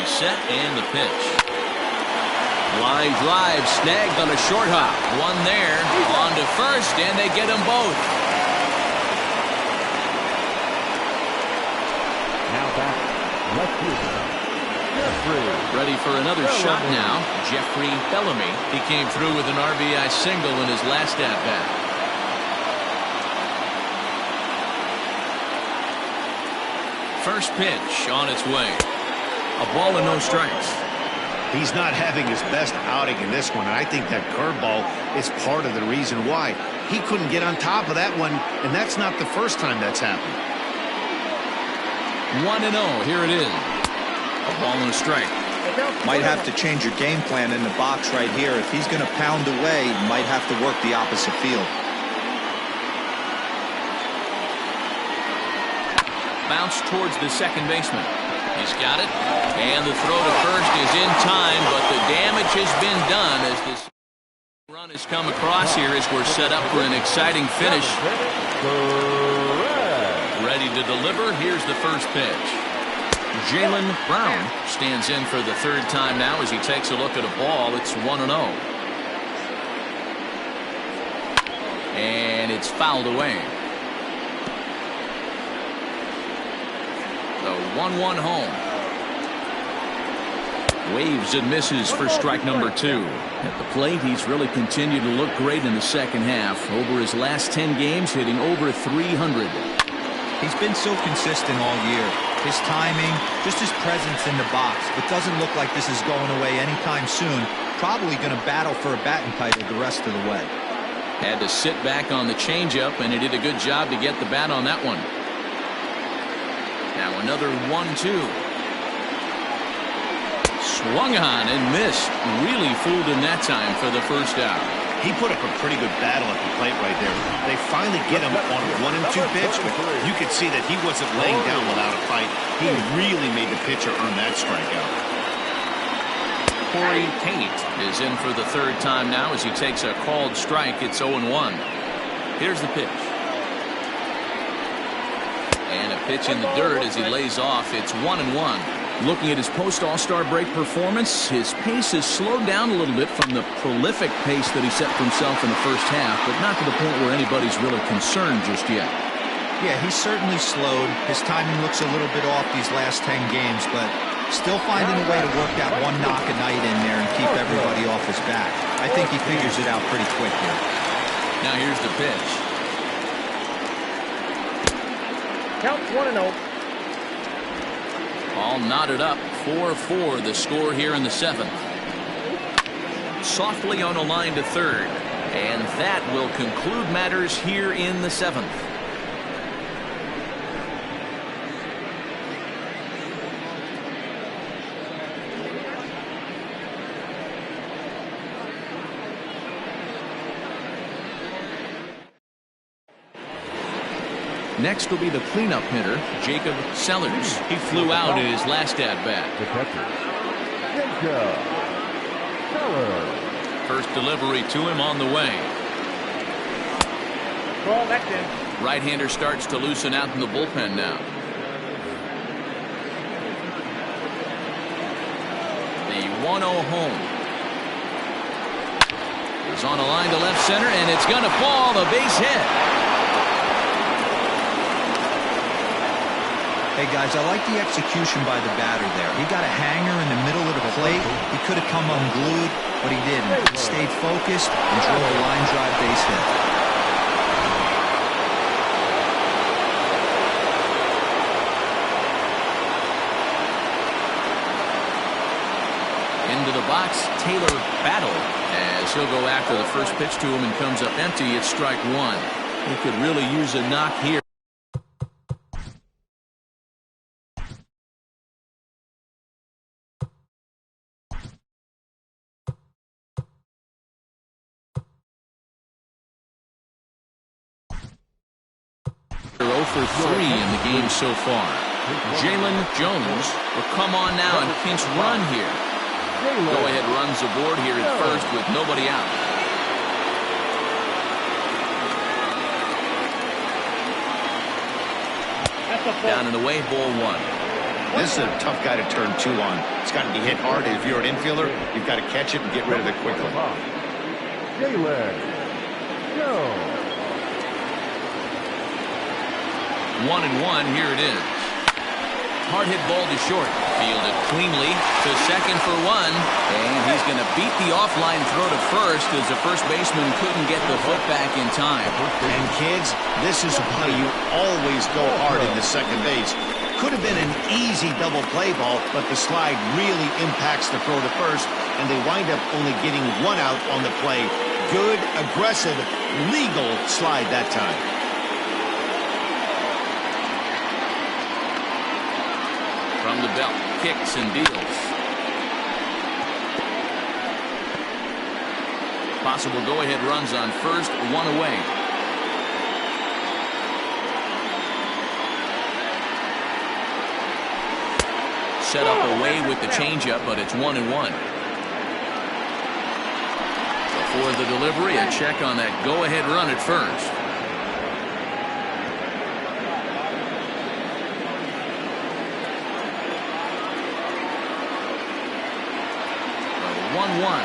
Set and the pitch. Line drive snagged on a short hop. One there on to first, and they get them both. Now back. Left fielder. Jeffrey. Ready for another shot now. Jeffrey Bellamy. He came through with an RBI single in his last at bat. First pitch on its way. A ball and no strikes. He's not having his best outing in this one, and I think that curveball is part of the reason why. He couldn't get on top of that one, and that's not the first time that's happened. 1-0. Here it is. A ball and a strike. Might have to change your game plan in the box right here. If he's going to pound away, you might have to work the opposite field. Bounce towards the second baseman. He's got it, and the throw to first is in time, but the damage has been done as this run has come across here as we're set up for an exciting finish. Ready to deliver. Here's the first pitch. Jalen Brown stands in for the 3rd time now as he takes a look at a ball. It's 1-0. And it's fouled away. The 1-1 home. Waves and misses for strike number 2. At the plate, he's really continued to look great in the second half. Over his last 10 games, hitting over 300. He's been so consistent all year. His timing, just his presence in the box. It doesn't look like this is going away anytime soon. Probably going to battle for a batting title the rest of the way. Had to sit back on the changeup, and he did a good job to get the bat on that one. Now another 1-2. Swung on and missed. Really fooled him that time for the first out. He put up a pretty good battle at the plate right there. They finally get him on a 1-2 pitch, but you could see that he wasn't laying down without a fight. He really made the pitcher earn that strikeout. Corey Tate is in for the 3rd time now as he takes a called strike. It's 0-1. Here's the pitch. And a pitch in the dirt as he lays off. It's 1-1. Looking at his post-All-Star break performance, his pace has slowed down a little bit from the prolific pace that he set for himself in the first half, but not to the point where anybody's really concerned just yet. Yeah, he's certainly slowed. His timing looks a little bit off these last 10 games, but still finding a way to work that one knock a night in there and keep everybody off his back. I think he figures it out pretty quick here. Now here's the pitch. Count 1-0. All knotted up. 4-4 the score here in the 7th. Softly on a line to third. And that will conclude matters here in the 7th. Next will be the cleanup hitter, Jacob Sellers. He flew out in his last at-bat. The catcher, Jacob Sellers. First delivery to him on the way. Ball, that's in. Right-hander starts to loosen out in the bullpen now. The 1-0 home. Is on a line to left center, and it's going to fall. The base hit. Hey, guys, I like the execution by the batter there. He got a hanger in the middle of the plate. He could have come unglued, but he didn't. He stayed focused and drove a line drive base hit. Into the box, Taylor Battle, as he'll go after the first pitch to him and comes up empty. It's strike one. He could really use a knock here. For 3 in the game so far. Jalen Jones will come on now and pinch run here. Go ahead runs aboard here at first with nobody out. Down and away, ball 1. This is a tough guy to turn 2 on. It's got to be hit hard. If you're an infielder, you've got to catch it and get rid of it quickly. Jalen Jones. 1-1, here it is. Hard hit ball to short. Fielded cleanly to second for 1. And he's going to beat the offline throw to first as the first baseman couldn't get the foot back in time. And kids, this is why you always go hard into second base. Could have been an easy double play ball, but the slide really impacts the throw to first, and they wind up only getting 1 out on the play. Good, aggressive, legal slide that time. From the belt, kicks and deals. Possible go-ahead runs on first, 1 away. Set up away with the changeup, but it's 1-1. Before the delivery, a check on that go-ahead run at first. 1-1.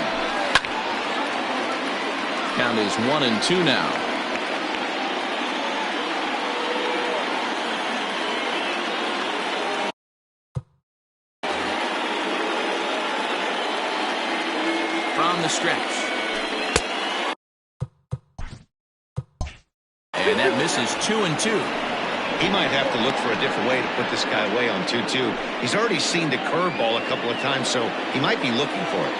Count is 1-2 now. From the stretch. And that misses 2-2. He might have to look for a different way to put this guy away on 2-2. He's already seen the curveball a couple of times, so he might be looking for it.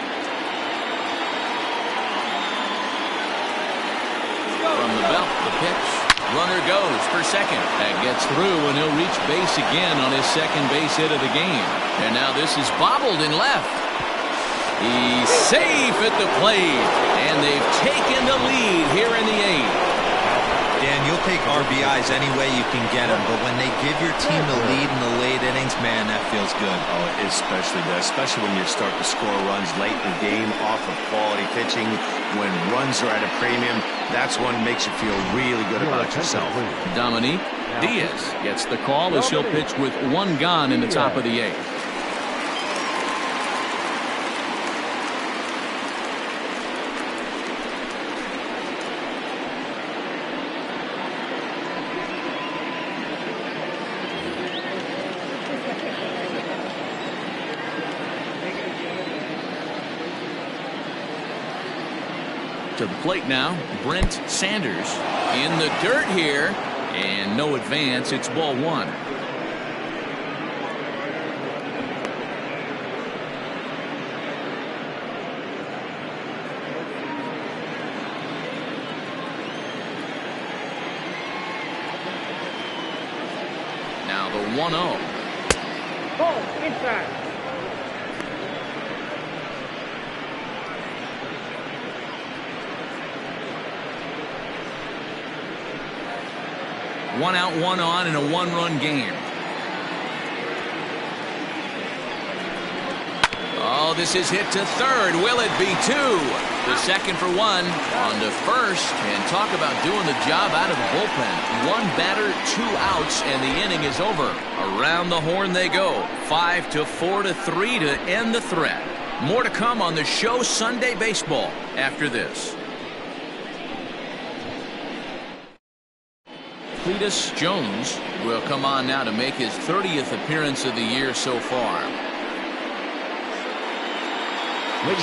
From the belt, the pitch. Runner goes for second. That gets through, and he'll reach base again on his second base hit of the game. And now this is bobbled in left. He's safe at the plate, and they've taken the lead here in the 8th. Dan, you'll take RBIs any way you can get them, but when they give your team the lead in the late innings, man, that feels good. Oh, it especially does, especially when you start to score runs late in the game off of quality pitching. When runs are at a premium, that's when it makes you feel really good about yourself. Dominique Diaz gets the call as he'll pitch with 1 gone in the top of the 8th. To the plate now, Brent Sanders in the dirt here, and no advance. It's ball 1. Now the 1-0. Ball inside. One out, one on in a one-run game. Oh, this is hit to third. Will it be two? The second for one. On to first. And talk about doing the job out of the bullpen. One batter, 2 outs, and the inning is over. Around the horn they go. 5-4 to 3 to end the threat. More to come on the show Sunday Baseball after this. Cletus Jones will come on now to make his 30th appearance of the year so far.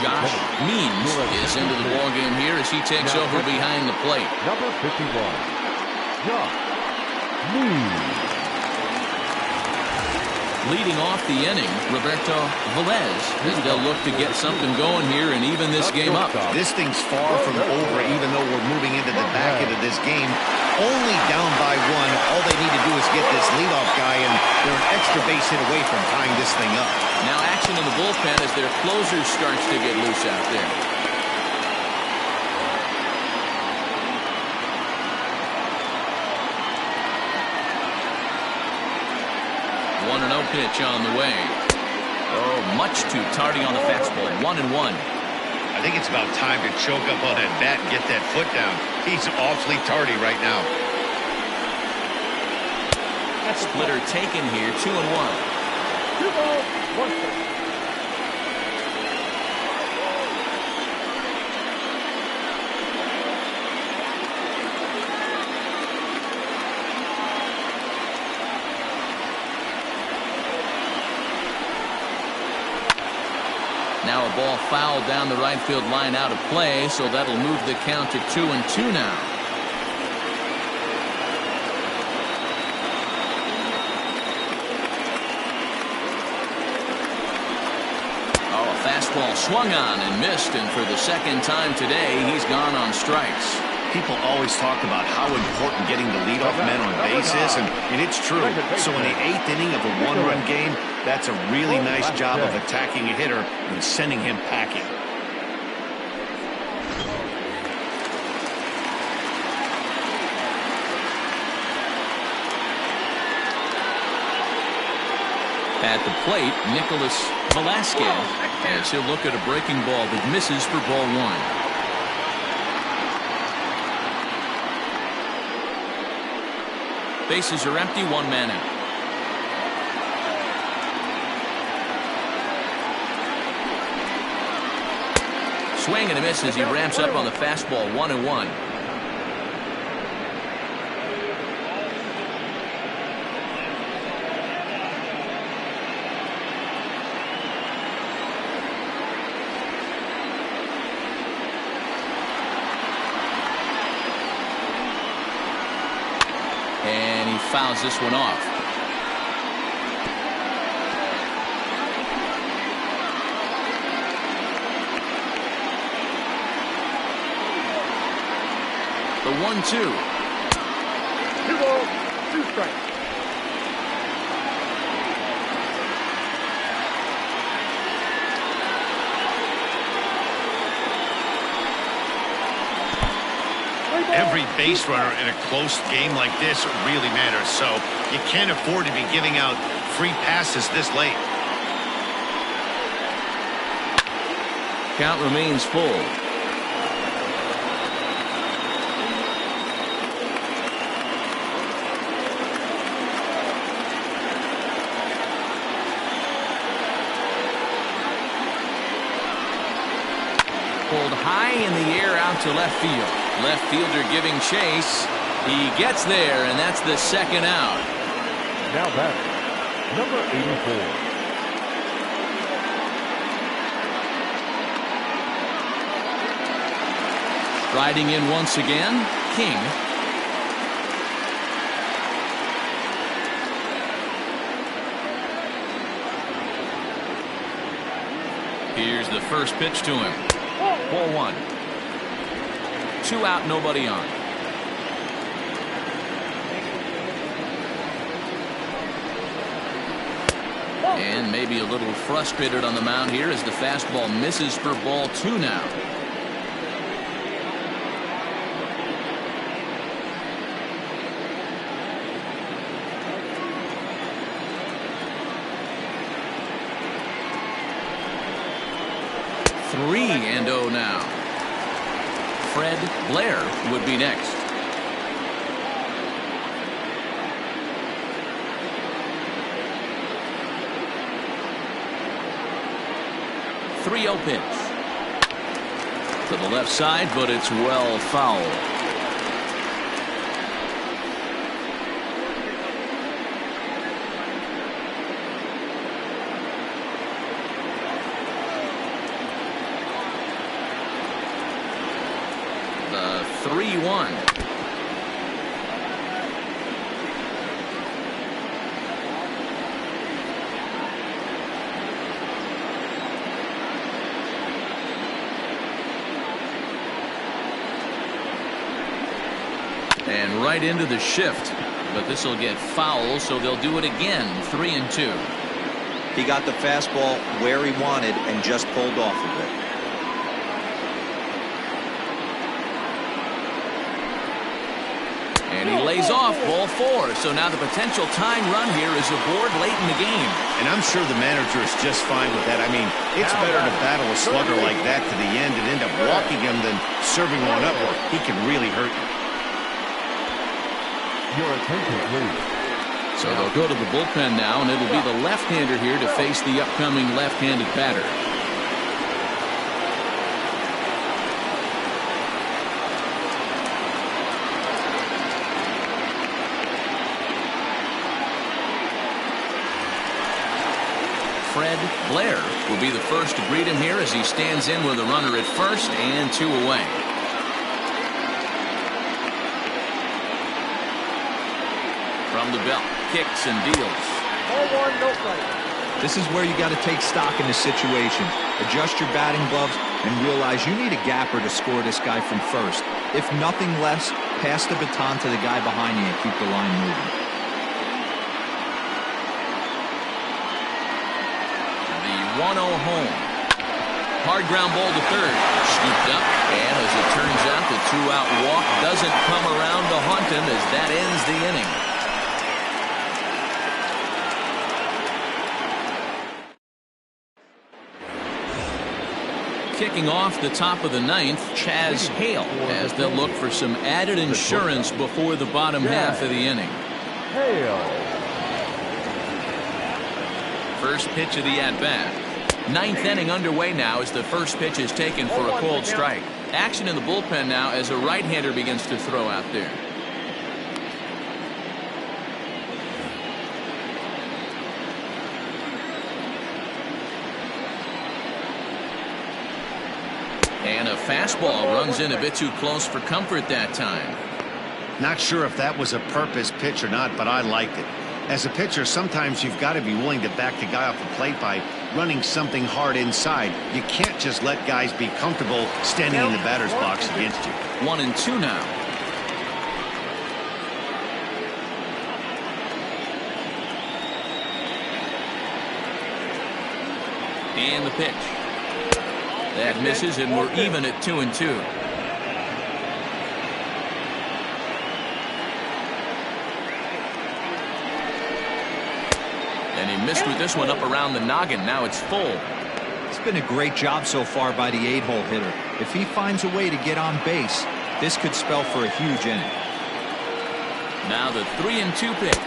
Josh Means is into the ballgame here as he takes over behind the plate. Number 51, Josh Means. Leading off the inning, Roberto Velez, as they'll look to get something going here and even this game up. This thing's far from over, even though we're moving into the back end of this game. Only down by 1. All they need to do is get this leadoff guy, and they're an extra base hit away from tying this thing up. Now action in the bullpen as their closer starts to get loose out there. One and 0 pitch on the way. Oh, much too tardy on the fastball. 1-1. I think it's about time to choke up on that bat and get that foot down. He's awfully tardy right now. Splitter taken here. 2-1. 2 balls, 1 strike. Now a ball fouled down the right field line out of play, so that'll move the count to 2-2 now. Oh, a fastball swung on and missed, and for the second time today, he's gone on strikes. People always talk about how important getting the leadoff men on base is, and it's true. So in the 8th inning of a one-run game, that's a really nice job of attacking a hitter and sending him packing. At the plate, Nicholas Velasquez, as he'll look at a breaking ball that misses for ball 1. Bases are empty, 1 man out. Swing and a miss as he ramps up on the fastball. 1-1. And he fouls this one off. The 1-2. 2 balls, 2 strikes. Every base runner in a close game like this really matters, so you can't afford to be giving out free passes this late. Count remains full. Pulled high in the air out to left field. Left fielder giving chase. He gets there, and that's the second out. Now batting, number 84. Riding in once again, King. Here's the first pitch to him. Ball 1. 2 out, nobody on. And maybe a little frustrated on the mound here as the fastball misses for ball 2 now. Three and 0 now. Fred Blair would be next. 3-0 pitch. To the left side, but it's well foul. The 3-1. And right into the shift, but this will get foul, so they'll do it again. 3-2. He got the fastball where he wanted and just pulled off of it. And he lays off ball 4. So now the potential tying run here is aboard late in the game. And I'm sure the manager is just fine with that. I mean, it's better to battle a slugger like that to the end and end up walking him than serving one up where he can really hurt you. Your attention, please. So they'll go to the bullpen now, and it'll be the left-hander here to face the upcoming left-handed batter. Fred Blair will be the first to greet him here as he stands in with a runner at first and 2 away. From the belt, kicks and deals. Ball 1, no strike. This is where you got to take stock in the situation. Adjust your batting gloves and realize you need a gapper to score this guy from first. If nothing less, pass the baton to the guy behind you and keep the line moving. The 1-0 home. Hard ground ball to third. Scooped up, and as it turns out, the 2-out walk doesn't come around to haunt him as that ends the inning. Kicking off the top of the 9th, Chaz Hale, as they'll look for some added insurance before the bottom half of the inning. Hale. First pitch of the at-bat. 9th inning underway now as the first pitch is taken for a cold strike. Action in the bullpen now as a right-hander begins to throw out there. And a fastball runs in a bit too close for comfort that time. Not sure if that was a purpose pitch or not, but I liked it. As a pitcher, sometimes you've got to be willing to back the guy off the plate by running something hard inside. You can't just let guys be comfortable standing in the batter's box against you. 1-2 now. And the pitch. That misses, and we're even at 2-2. And he missed with this one up around the noggin. Now it's full. It's been a great job so far by the 8-hole hitter. If he finds a way to get on base, this could spell for a huge inning. Now the 3-2 pitch.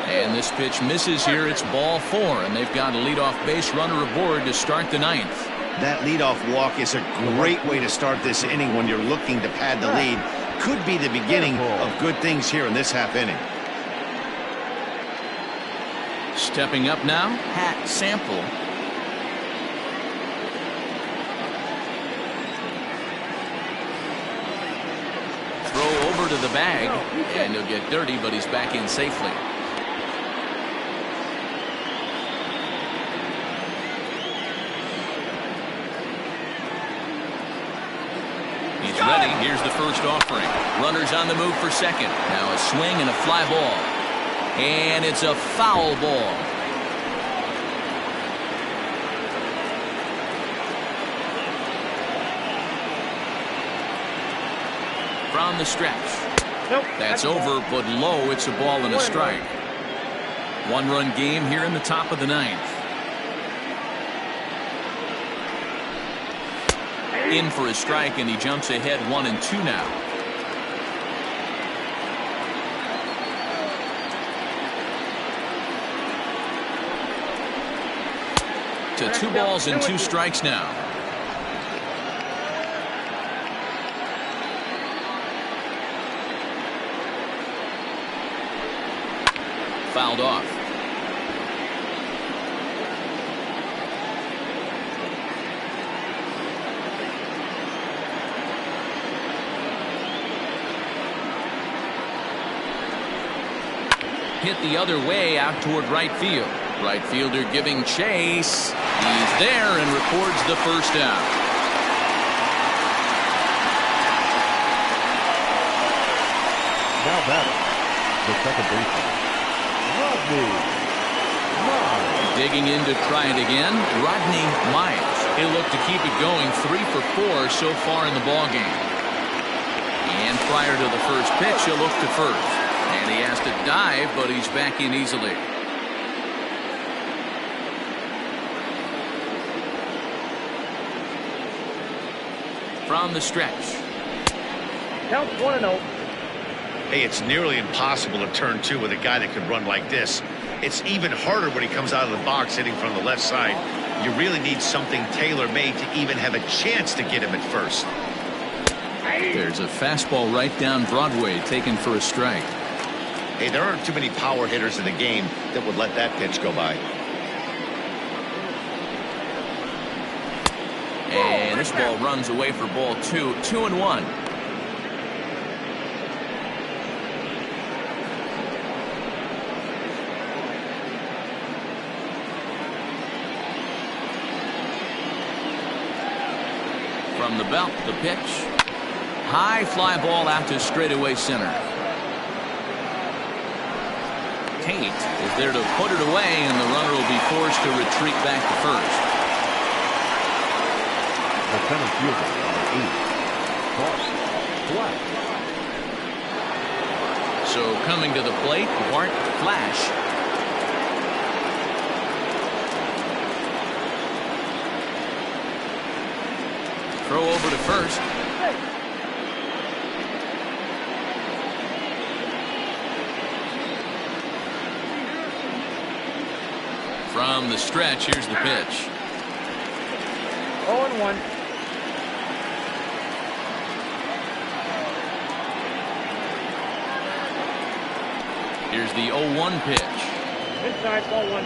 And this pitch misses here. It's ball 4, and they've got a leadoff base runner aboard to start the 9th. That leadoff walk is a great way to start this inning when you're looking to pad the lead. Could be the beginning of good things here in this half inning. Stepping up now, Pat Sample. Throw over to the bag, and he'll get dirty, but he's back in safely. He's ready. Here's the first offering. Runners on the move for second. Now a swing and a fly ball. And it's a foul ball. From the stretch. Nope. That's over, but low. It's a ball and a strike. One-run game here in the top of the ninth. In for a strike, and he jumps ahead 1-2 now. To 2 balls and 2 strikes now. Fouled off. Hit the other way out toward right field. Right fielder giving chase. He's there and records the first out. Now batting, the second baseman, Rodney Miles. Digging in to try it again, Rodney Miles. He'll look to keep it going. 3 for 4 so far in the ballgame. And prior to the first pitch, he'll look to first. And he has to dive, but he's back in easily. From the stretch. Count 1-0. Hey, it's nearly impossible to turn 2 with a guy that can run like this. It's even harder when he comes out of the box hitting from the left side. You really need something tailor-made to even have a chance to get him at first. There's a fastball right down Broadway, taken for a strike. Hey, there aren't too many power hitters in the game that would let that pitch go by. And this ball runs away for ball 2. 2-1. From the belt, the pitch. High fly ball out to straightaway center. Tate is there to put it away, and the runner will be forced to retreat back to first. The center fielder, number 8, Bart Flash. So coming to the plate, Bart Flash. Throw over to first. From the stretch, here's the pitch. 0-1. Here's the 0-1 pitch. Inside, ball 1.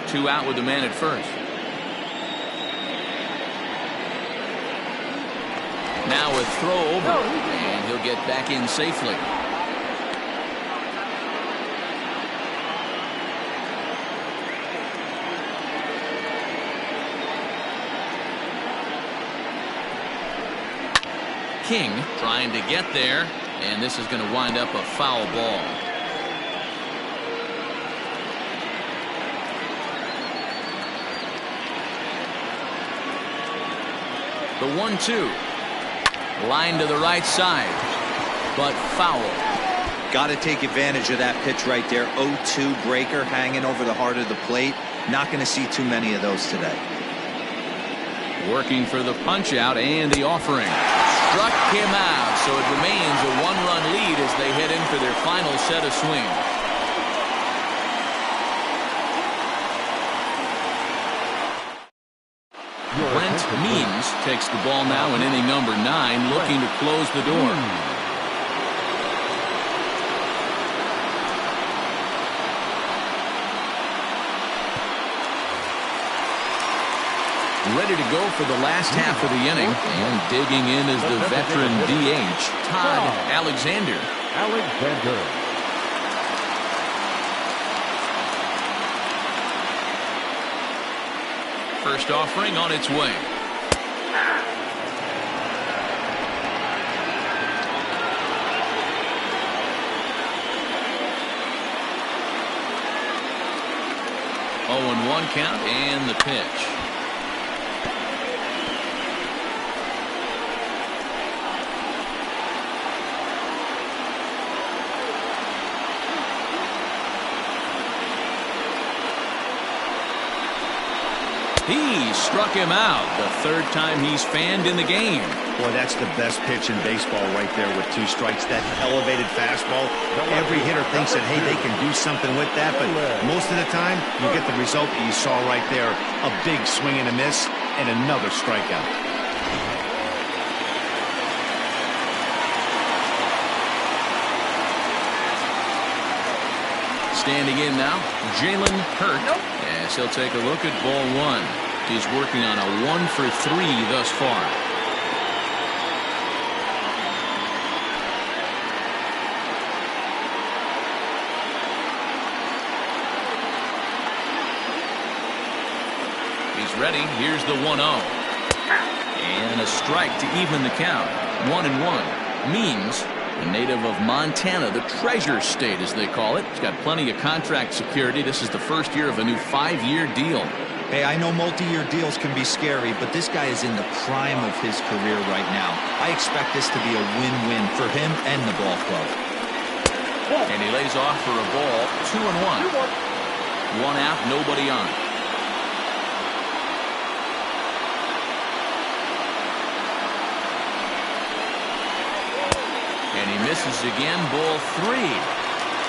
Two out with the man at first. Now a throw over, and he'll get back in safely. King trying to get there, and this is going to wind up a foul ball. The 1-2. Line to the right side, but foul. Got to take advantage of that pitch right there. 0-2 breaker hanging over the heart of the plate. Not going to see too many of those today. Working for the punch out and the offering. Struck him out, so it remains a 1-run lead as they head in for their final set of swings. Brent Means takes the ball now in inning number 9, looking to close the door. Ready to go for the last half of the inning, and digging in is the veteran DH, Todd Alexander. First offering on its way. 0-1 count and the pitch. He struck him out, the third time he's fanned in the game. Boy, that's the best pitch in baseball right there with 2 strikes. That elevated fastball. Every hitter thinks that, hey, they can do something with that, but most of the time, you get the result that you saw right there. A big swing and a miss, and another strikeout. Standing in now, Jalen Hurt. As he'll take a look at ball 1. He's working on a 1 for 3 thus far. He's ready. Here's the 1-0. And a strike to even the count. 1-1 means the native of Montana, the Treasure State as they call it. He's got plenty of contract security. This is the first year of a new 5-year deal. Hey, I know multi-year deals can be scary, but this guy is in the prime of his career right now. I expect this to be a win-win for him and the ball club. And he lays off for a ball. 2-1. 1 out, nobody on. And he misses again, ball 3.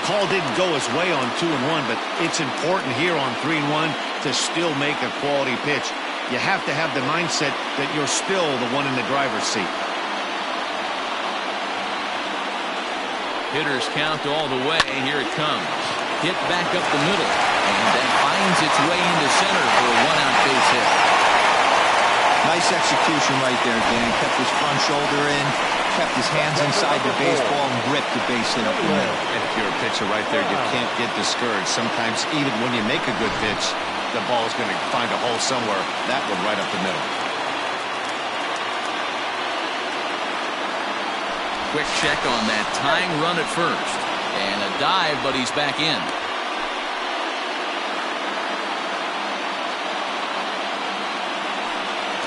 Call didn't go his way on 2-1, but it's important here on 3-1 to still make a quality pitch. You have to have the mindset that you're still the one in the driver's seat. Hitters count all the way. Here it comes. Hit back up the middle. And that finds its way into center for a 1-out base hit. Nice execution right there, Dan. Kept his front shoulder in, kept his hands inside the baseball, and ripped the base hit up the middle. And if you're a pitcher right there, you can't get discouraged. Sometimes even when you make a good pitch, the ball is going to find a hole somewhere. That one right up the middle. Quick check on that tying run at first. And a dive, but he's back in.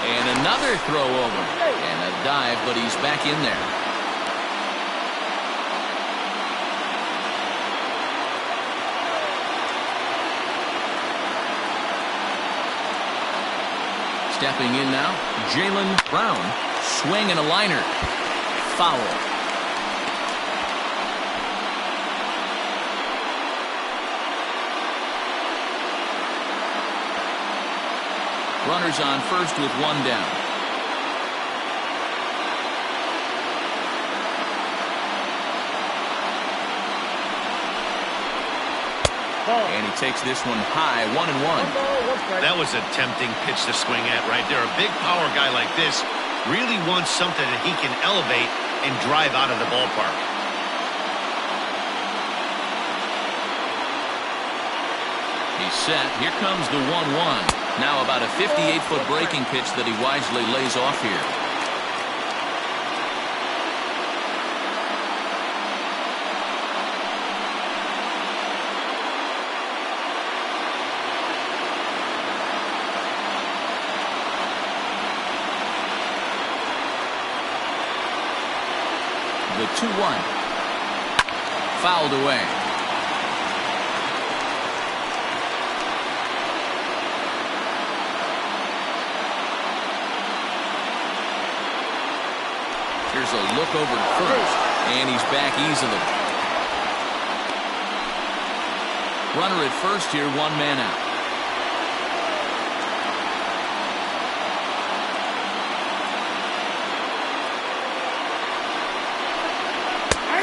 And another throw over. And a dive, but he's back in there. Stepping in now, Jalen Brown. Swing and a liner. Foul. Runners on first with 1 down. And he takes this one high, 1-1. That was a tempting pitch to swing at right there. A big power guy like this really wants something that he can elevate and drive out of the ballpark. He's set. Here comes the 1-1. Now about a 58-foot breaking pitch that he wisely lays off here. The 2-1. Fouled away. Here's a look over to first, and he's back easily. Runner at first here, 1 man out.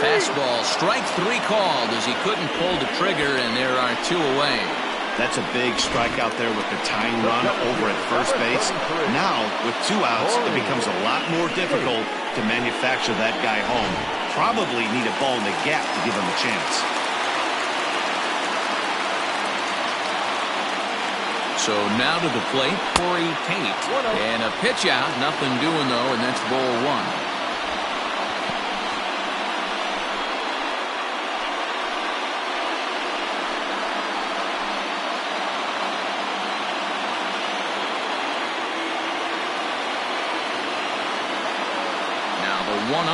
Fastball, strike 3 called as he couldn't pull the trigger, and there are 2 away. That's a big strike out there with the tying run over at first base. Now, with 2 outs, it becomes a lot more difficult to manufacture that guy home. Probably need a ball in the gap to give him a chance. So now to the plate, Corey Tate. And a pitch out, nothing doing though, and that's ball 1. 1-0.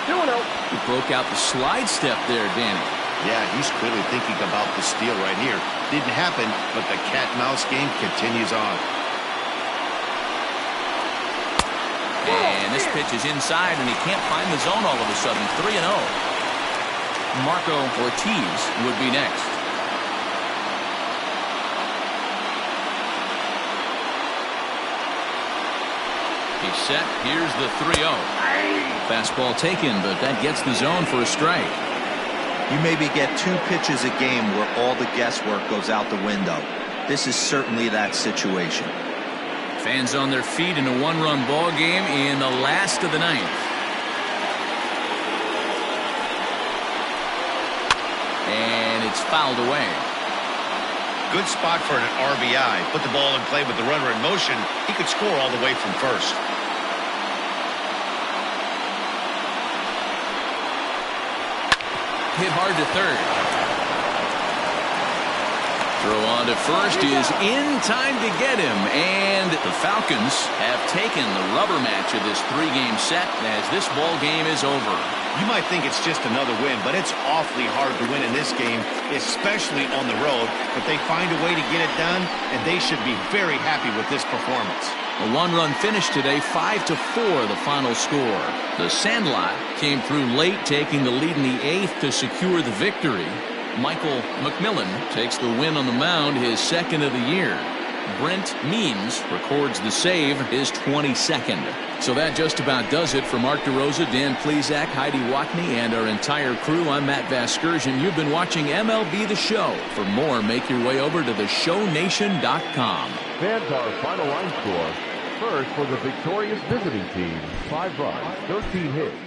2-0. He broke out the slide step there, Danny. Yeah, he's clearly thinking about the steal right here. Didn't happen, but the cat-mouse game continues on. And this pitch is inside, and he can't find the zone all of a sudden. 3-0. Marco Ortiz would be next. He's set. Here's the 3-0. Fastball taken, but that gets the zone for a strike. You maybe get 2 pitches a game where all the guesswork goes out the window. This is certainly that situation. Fans on their feet in a 1-run ball game in the last of the 9th. And it's fouled away. Good spot for an RBI. Put the ball in play with the runner in motion. He could score all the way from first. Hit hard to third. Throw on to first is in time to get him, and the Falcons have taken the rubber match of this 3-game set as this ball game is over. You might think it's just another win, but it's awfully hard to win in this game, especially on the road. But they find a way to get it done, and they should be very happy with this performance. A 1-run finish today, 5-4 the final score. The Sandlot came through late, taking the lead in the 8th to secure the victory. Michael McMillan takes the win on the mound, his 2nd of the year. Brent Means records the save, his 22nd. So that just about does it. For Mark DeRosa, Dan Plesac, Heidi Watney, and our entire crew, I'm Matt Vasgersian. You've been watching MLB The Show. For more, make your way over to theshownation.com. Fans, our final line score. First for the victorious visiting team, 5 runs, 13 hits.